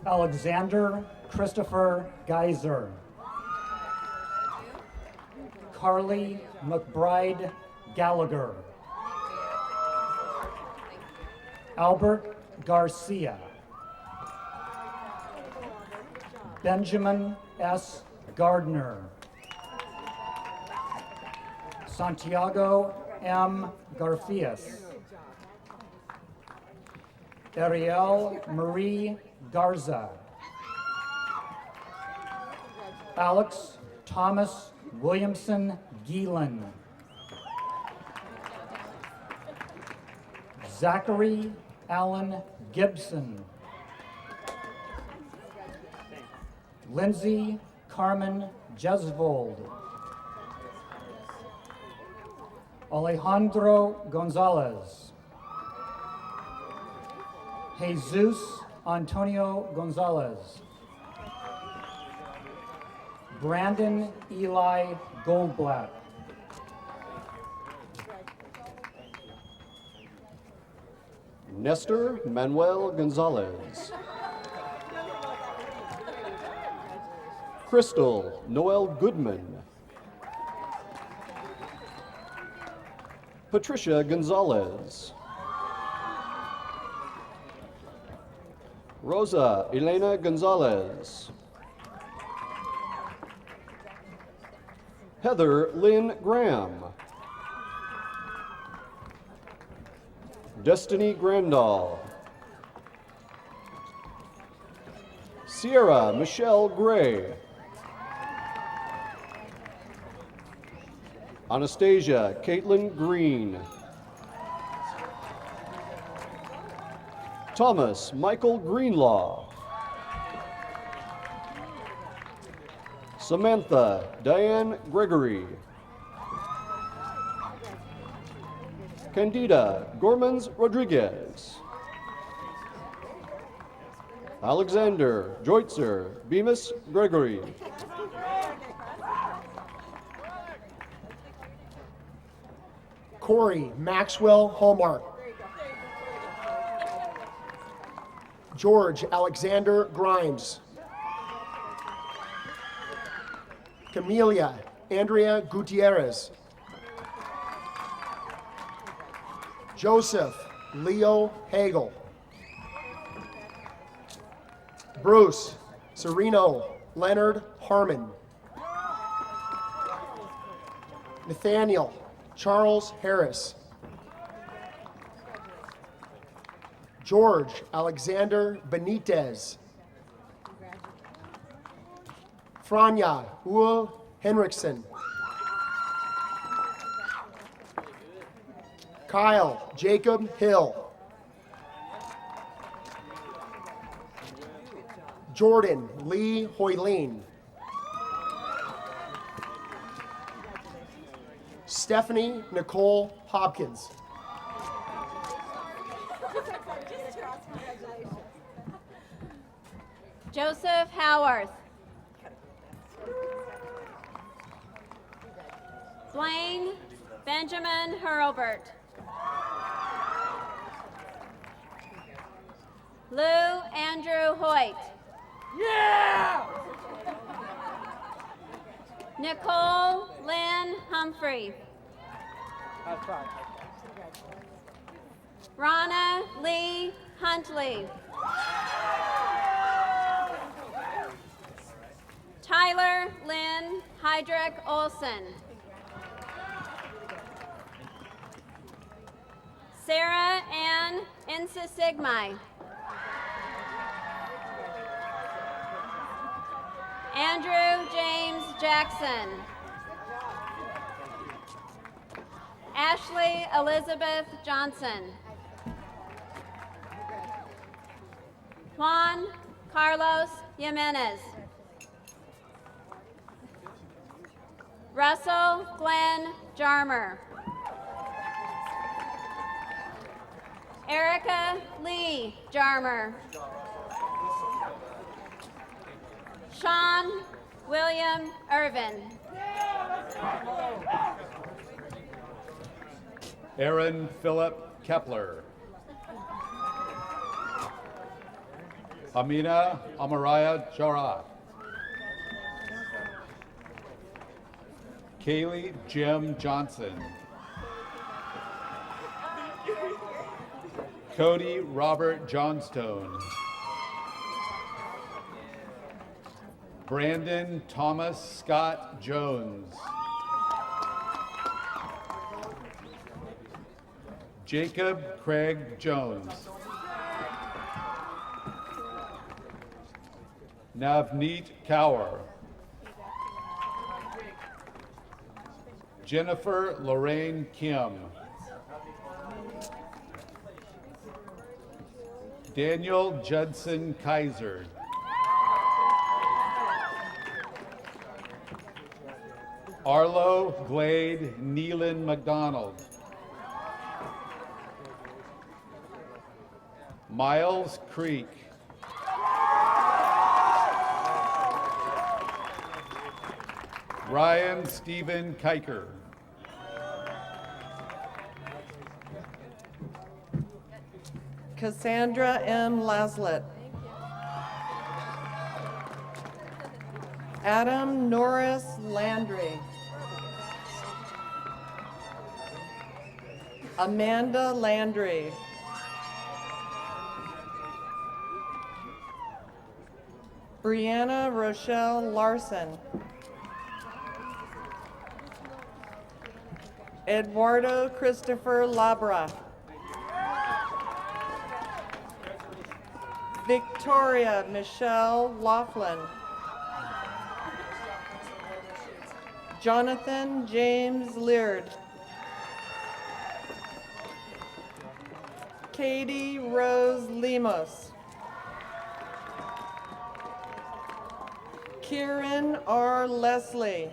Alexander Christopher Geiser. Carly McBride Gallagher. Albert Garcia. Benjamin S. Gardner. Santiago M. Garfias. Ariel Marie Garza. Alex Thomas Williamson Geelan. Zachary Allen Gibson. Lindsay Carmen Jesvold. Alejandro Gonzalez. Jesus Antonio Gonzalez. Brandon Eli Goldblatt. Nestor Manuel Gonzalez. Crystal Noel Goodman. Patricia Gonzalez. Rosa Elena Gonzalez. Heather Lynn Graham. Destiny Grandal. Sierra Michelle Gray. Anastasia Caitlin Green. Thomas Michael Greenlaw. Samantha Diane Gregory. Candida Gormans Rodriguez. Alexander Joitzer Bemis Gregory. Corey Maxwell Hallmark. George Alexander Grimes. Camelia Andrea Gutierrez. Joseph Leo Hagel. Bruce Sereno Leonard Harmon. Nathaniel Charles Harris. George Alexander Benitez. Franja Ua Henriksen. Kyle Jacob Hill. Jordan Lee Hoylene. Stephanie Nicole Hopkins. Joseph Howarth. Blaine Benjamin Hurlbert. Lou Andrew Hoyt. Yeah! Nicole Lynn Humphrey. Rana Lee Huntley. Tyler Lynn Heydrich Olson. Sarah Ann Insisigmai. Andrew James Jackson. Ashley Elizabeth Johnson. Juan Carlos Jimenez. Russell Glenn Jarmer. Erica Lee Jarmer. Sean William Irvin. Aaron Philip Kepler. Amina Amaraya Jara. Kaylee Jim Johnson. Cody Robert Johnstone. Brandon Thomas Scott Jones. Jacob Craig Jones. Navneet Kaur. Jennifer Lorraine Kim. Daniel Judson Kiser. Arlo Glade Neelan McDonald. Miles Creek. Ryan Stephen Kiker. Cassandra M. Laslett. Adam Norris Landry. Amanda Landry. Brianna Rochelle Larson. Eduardo Christopher Labra. Victoria Michelle Laughlin. Jonathan James Leard. Katie Rose Lemos. Kieran R. Leslie.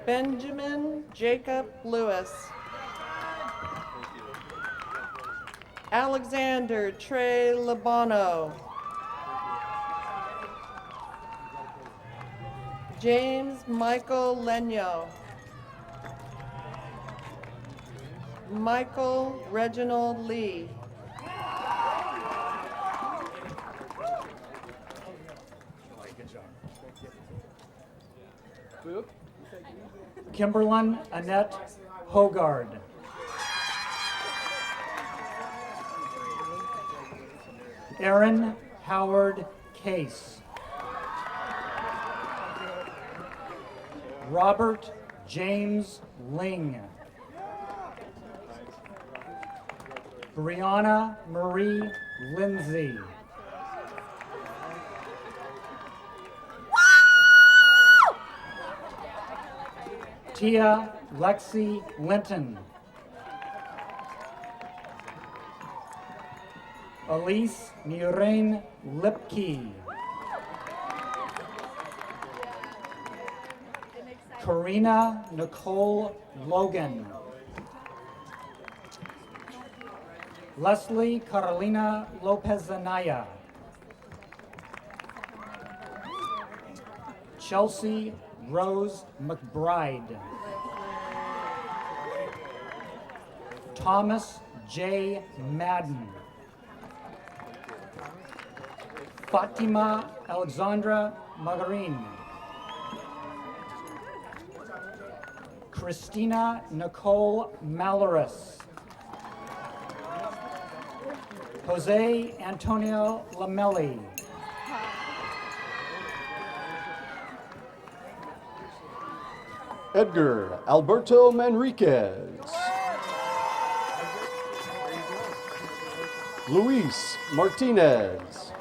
Benjamin Jacob Lewis. Alexander Trey Labano. James Michael Lenyo. Michael Reginald Lee. Kimberlyn Annette Hogard. Aaron Howard Case. Robert James Ling. Brianna Marie Lindsay. Tia Lexi Linton. Elise Murain Lipke. Karina Nicole Logan. Leslie Carolina Lopez Anaya. Chelsea Rose McBride. Thomas J. Madden. Fatima Alexandra Magarin. Christina Nicole Malaris. Jose Antonio Lamelli. Edgar Alberto Manriquez. Luis Martinez.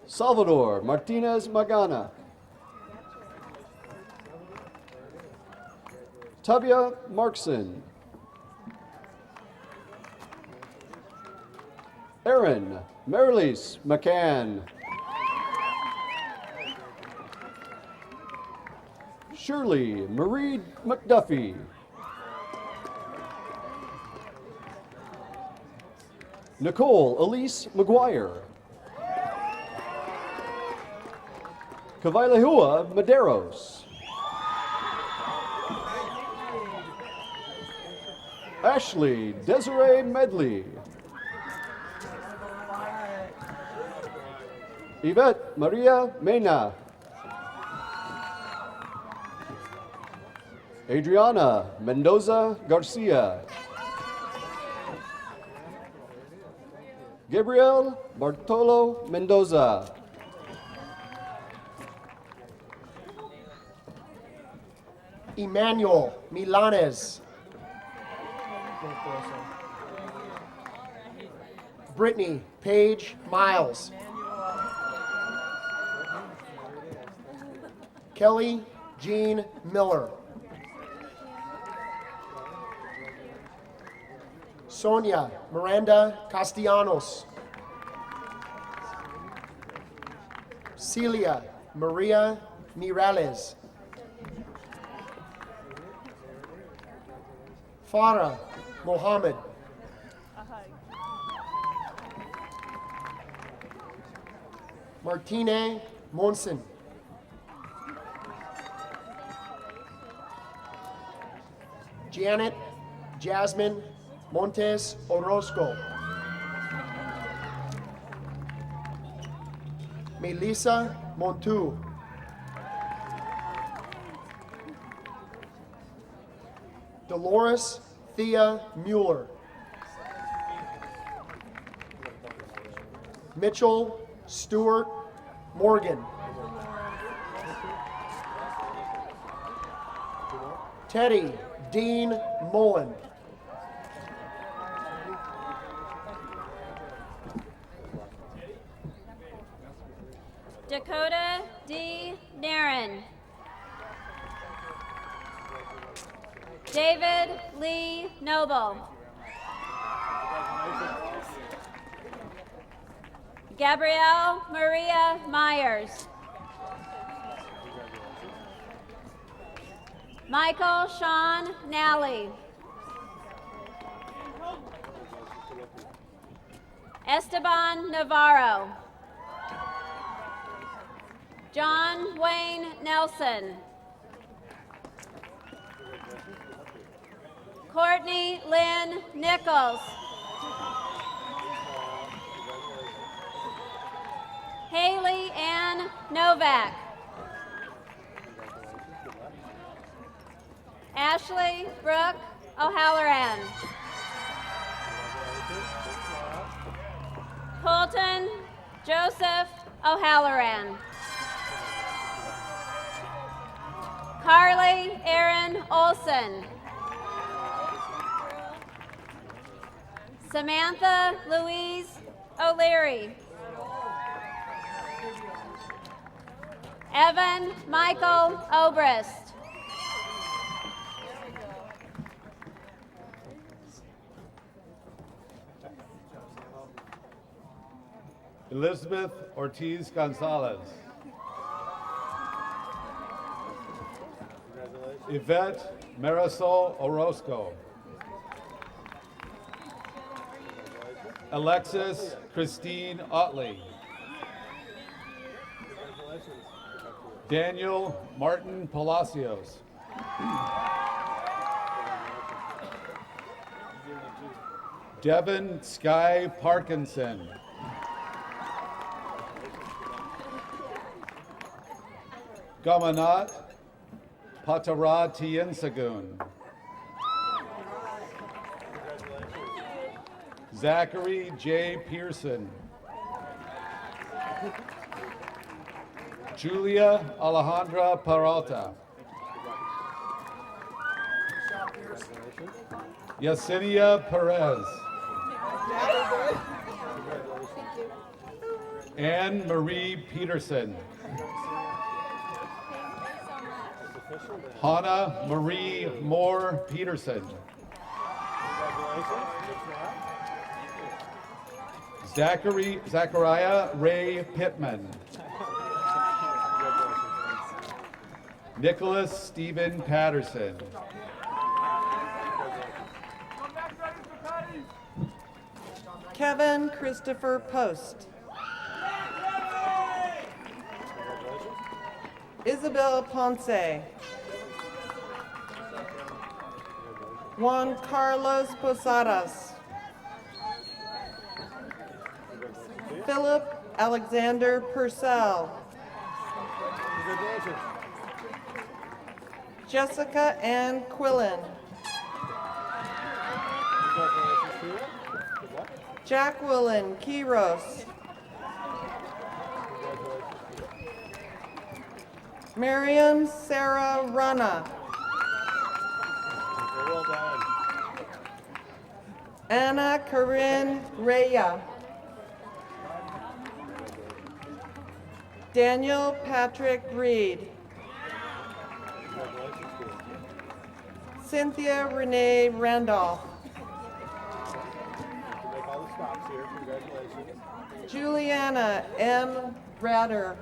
Salvador Martinez Magana. Tavia Markson. Erin Marilise McCann. Shirley Marie McDuffie. Nicole Elise McGuire. Kawailehua Medeiros. Ashley Desiree Medley. Yvette Maria Mena. Adriana Mendoza Garcia. Gabriel Bartolo Mendoza. Emmanuel Milanes. Brittany Paige Miles. Kelly Jean Miller. Sonia Miranda Castellanos. Celia Maria Mirales. Farah Mohammed. Martine Monson. Janet Jasmine Montes Orozco. Melissa Montu. Dolores Thea Mueller. Mitchell Stewart Morgan. Teddy Dean Mullen. Dakota D. Naren. David Lee Noble. Gabrielle Maria Myers. Michael Sean Nally. Esteban Navarro. John Wayne Nelson. Courtney Lynn Nichols. Haley Ann Novak. Ashley Brooke O'Halloran. Colton Joseph O'Halloran. Carly Erin Olson. Samantha Louise O'Leary. Evan Michael Obrist. Elizabeth Ortiz Gonzalez. Yvette Marisol Orozco. Alexis Christine Otley. Daniel Martin Palacios. Devin Sky Parkinson. Gamanat Patara Tiensagun. Zachary J. Pearson. Julia Alejandra Peralta. Yesenia Perez. Anne Marie Peterson. Hannah Marie Moore Peterson. Zachariah Ray Pittman. Nicholas Stephen Patterson. Kevin Christopher Post. Isabel Ponce. Juan Carlos Posadas. Philip Alexander Purcell. Jessica Ann Quillen. Jacqueline Quiros. Miriam Sarah Rana. Anna Corinne Raya. Daniel Patrick Reed. Cynthia Renee Randolph. Juliana M. Rader.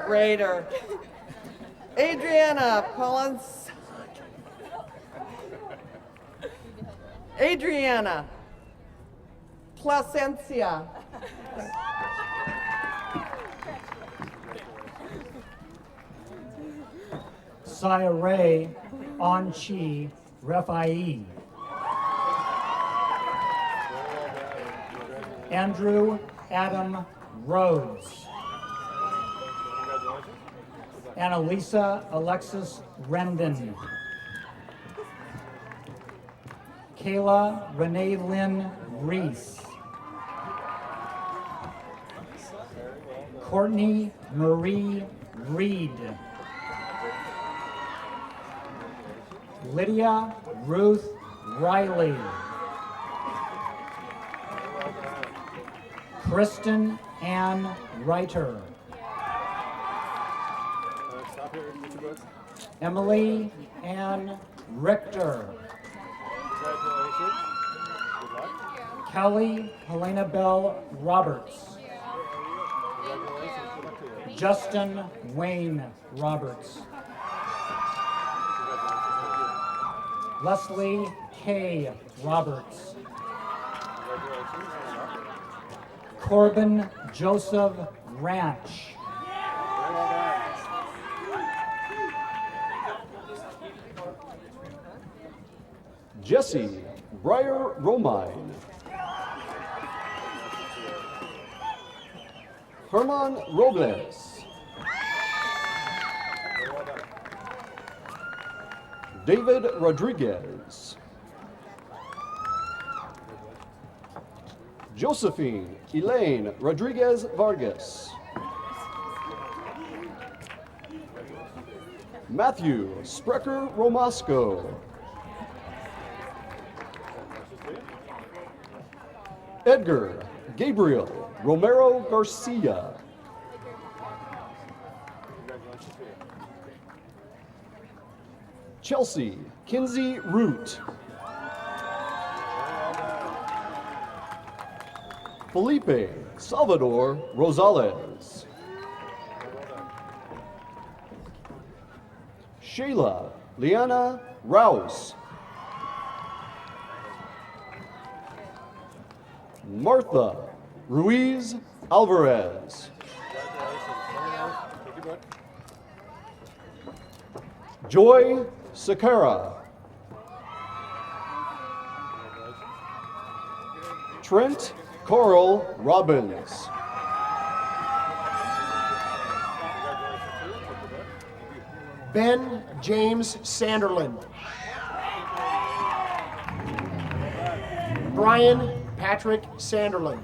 Raider. Adriana Polans. Adriana Placencia. Saya Ray Onchi Refai. Andrew Adam Rhodes. Annalisa Alexis Rendon. Kayla Renee Lynn Reese. Courtney Marie Reed. Lydia Ruth Riley. Kristen Ann Reiter. Emily Ann Richter. Kelly Helena Bell Roberts. Justin Wayne Roberts. Leslie K. Roberts. Corbin Joseph Ranch. Jesse Breyer Romine. Herman Robles. David Rodriguez. Josephine Elaine Rodriguez Vargas. Matthew Sprecher Romasco. Edgar Gabriel Romero Garcia. Chelsea Kinsey Root. Felipe Salvador Rosales. Shayla Liana Rouse. Martha Ruiz Alvarez. Joy Sakara. Trent Coral Robbins. Ben James Sanderlin. Brian Patrick Sanderlin.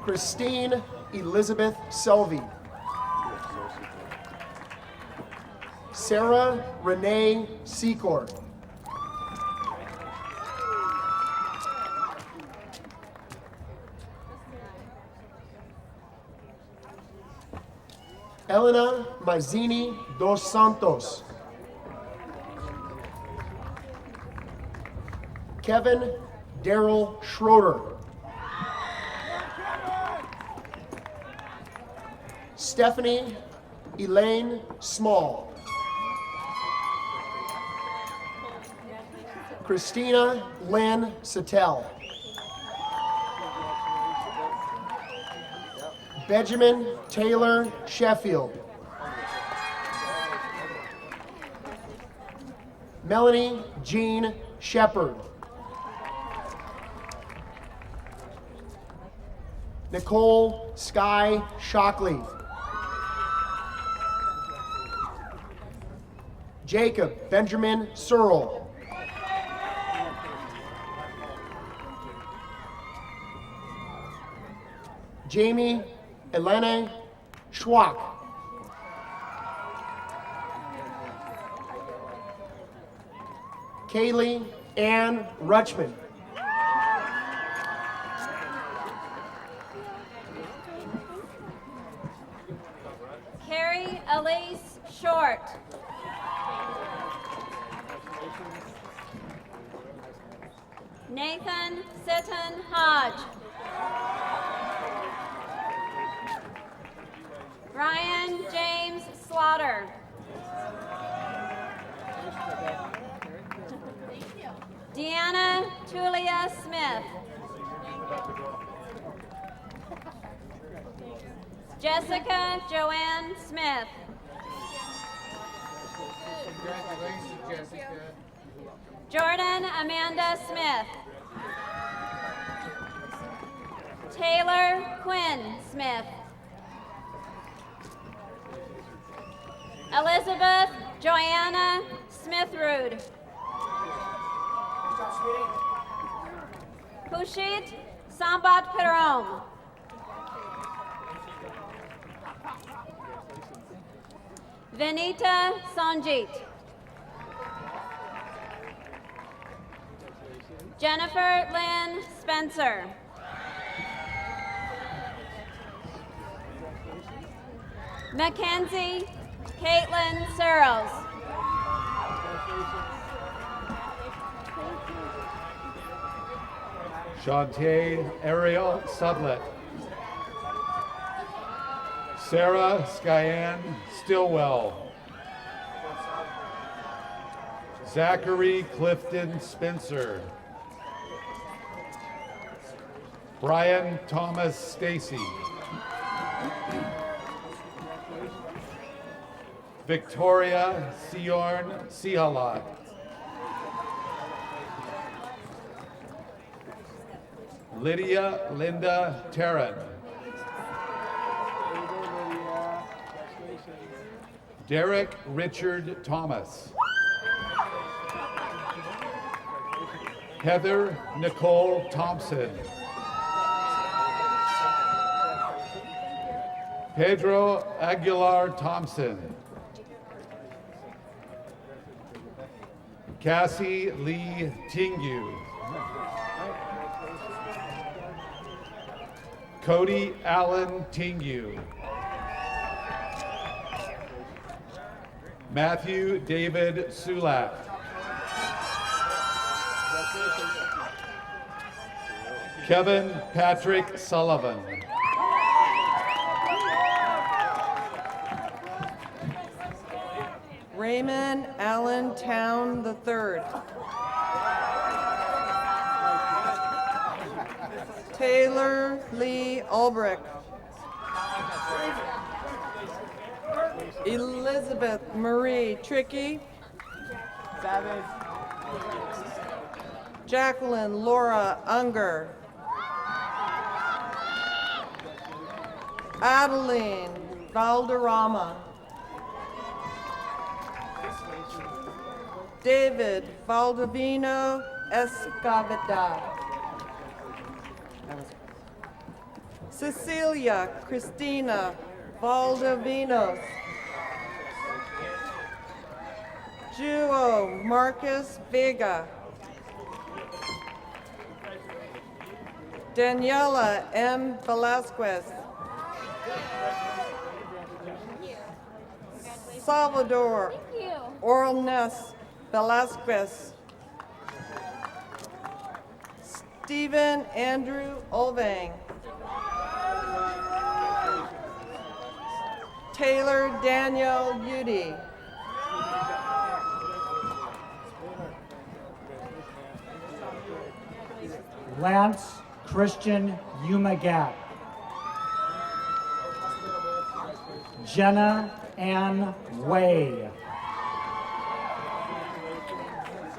Christine Elizabeth Selvey. Sarah Renee Secor. Elena Mazzini dos Santos. Kevin Daryl Schroeder. Stephanie Elaine Small. Christina Lynn Sattel. Benjamin Taylor Sheffield. Melanie Jean Shepard. Nicole Sky Shockley. Jacob Benjamin Searle. Jamie Elena Schwach. Kaylee Ann Rutschman. Carrie Elise Short. Nathan Sitton Hodge. Ryan James Slaughter. Deanna Tulia Smith. Jessica Joanne Smith. Congratulations, Jessica. Jordan Amanda Smith. Taylor Quinn Smith. Elizabeth Joanna Smithrood. Pushit Sambat Pirom. Vinita Sanjit. Jennifer Lynn Spencer. Mackenzie Caitlin Searles. Shantae Ariel Sublet. Sarah Skyan Stillwell. Zachary Clifton Spencer. Brian Thomas Stacy. Victoria Siorn Sihalat. Lydia Linda Terran. Derek Richard Thomas. Heather Nicole Thompson. Pedro Aguilar Thompson. Cassie Lee Tingu. Cody Allen Tingu. Matthew David Sulak. Kevin Patrick Sullivan. Raymond Allen Town III. Taylor Lee Ulbrich. Elizabeth Marie Tricky. Jacqueline Laura Unger. Adeline Valderrama. David Valdivino Escavada. Cecilia Christina Valdivinos. Juo Marcus Vega. Daniela M. Velasquez. Salvador Orness Velasquez. Stephen Andrew Olvang. Taylor Daniel Udy. Lance Christian Umagat. Jenna Ann Way.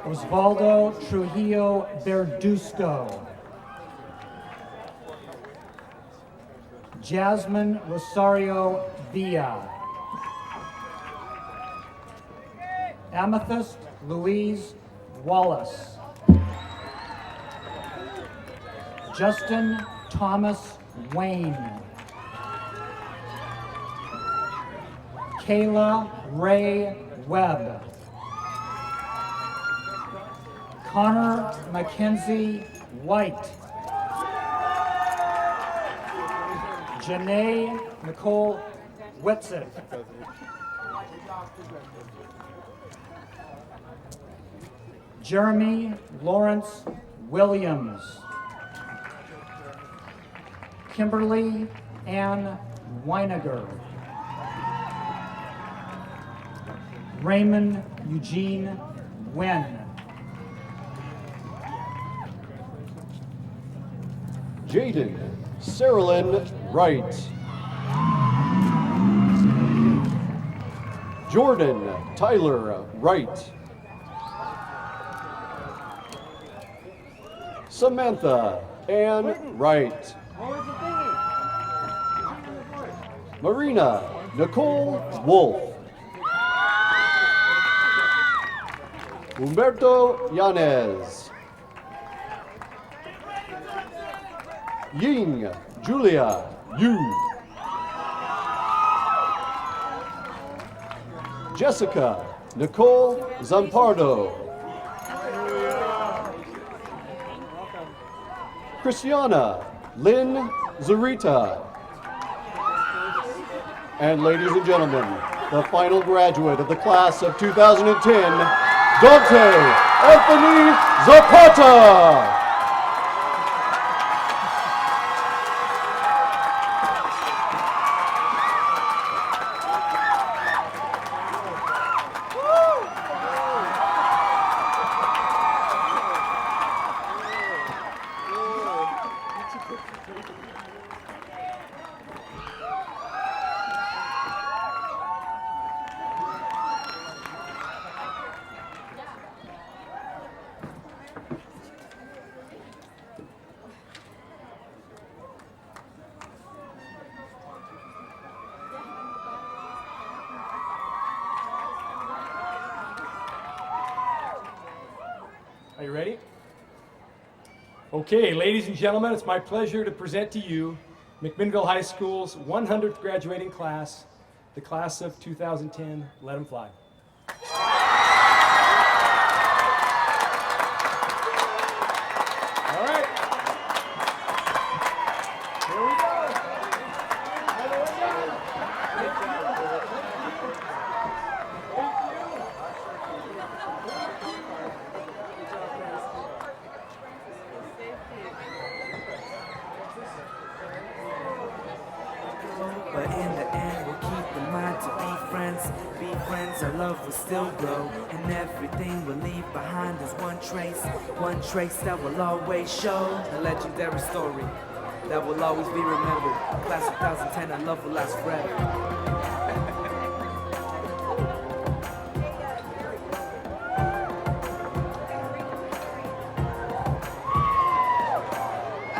Osvaldo Trujillo Verduzco. Jasmine Rosario Villa. Amethyst Louise Wallace. Justin Thomas Wayne. Kayla Ray Webb. Connor Mackenzie White. Janae Nicole Wetzik. Jeremy Lawrence Williams. Kimberly Ann Weiniger. Raymond Eugene Wen. Jaden Saralyn Wright. Jordan Tyler Wright. Samantha Ann Wright. Marina Nicole Wolf. Humberto Yanez. Ying Julia Yu. Jessica Nicole Zampardo. Christiana Lynn Zarita. And ladies and gentlemen, the final graduate of the class of 2010, Dante Anthony Zapata. ready? Okay, ladies and gentlemen, it's my pleasure to present to you McMinnville High School's 100th graduating class, the class of 2010. Let 'em fly. All right. Here we go. But in the end, we'll keep in mind to be friends. Be friends, our love will still grow. And everything we'll leave behind is one trace that will always show. A legendary story that will always be remembered. Class of 2010, our love will last forever.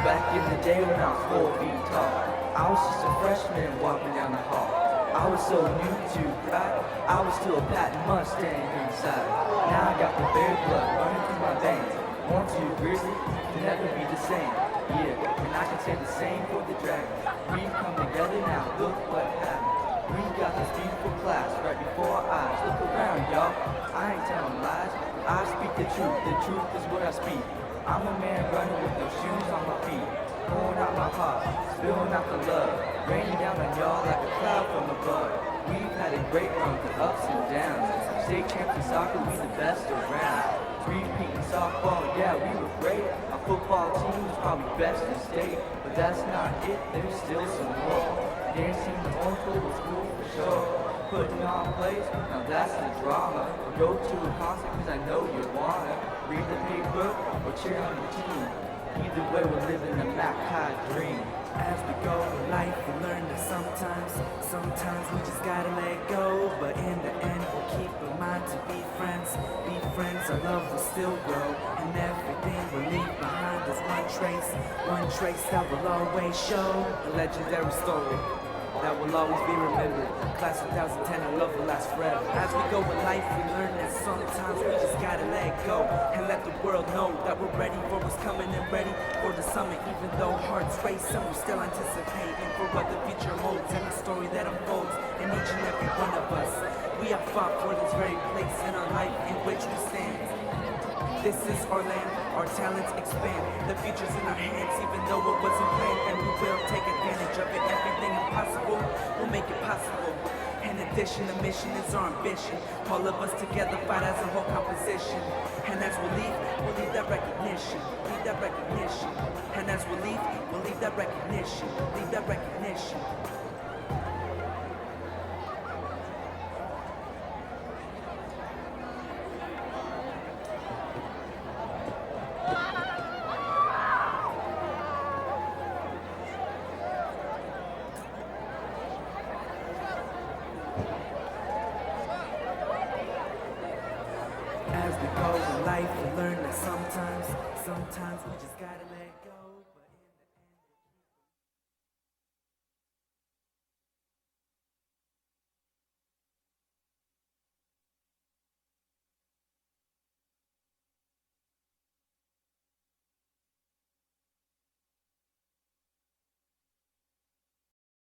Back in the day when I was 4 feet tall, I was just a freshman walking down the hall. I was so new to rap, I was still a Patton Mustang inside. Now I got the bear blood running through my veins. Born too grizzly to never be the same. Yeah, and I can say the same for the Dragons. We've come together now, look what happened. We got this beautiful class right before our eyes. Look around, y'all, I ain't telling lies. I speak the truth is what I speak. I'm a man running with no shoes on my feet. Pouring out my heart, spilling out the love. Raining down on y'all like a cloud from above. We've had a great run through ups and downs. State champs in soccer, we the best around. Three-peat in softball, yeah, we were great. Our football team was probably best in state. But that's not it, there's still some more. Dancing the old school was cool for sure. Putting on plays, now that's the drama. Or go to a concert cause I know you wanna. Read the paper or cheer on your team. Either way, we're living a Mac High dream. As we go in life, we learn that sometimes we just gotta let go. But in the end, we'll keep in mind to be friends. Be friends, our love will still grow. And everything we'll leave behind is one trace that will always show. A legendary story that will always be remembered. Class of 2010, our love will last forever. As we go in life, we learn that sometimes we just gotta let go and let the world know that we're ready for what's coming and ready for the summit. Even though hearts race, and we're still anticipating for what the future holds and the story that unfolds in each and every one of us. We have fought for this very place in our life in which we stand. This is our land, our talents expand. The future's in our hands, even though it wasn't planned. And we will take advantage of it. Everything impossible, we'll make it possible. In addition, the mission is our ambition. All of us together fight as a whole composition. And as we'll leave that recognition. Leave that recognition. And as we'll leave that recognition. Leave that recognition. As we go in life, we learn that sometimes we just gotta let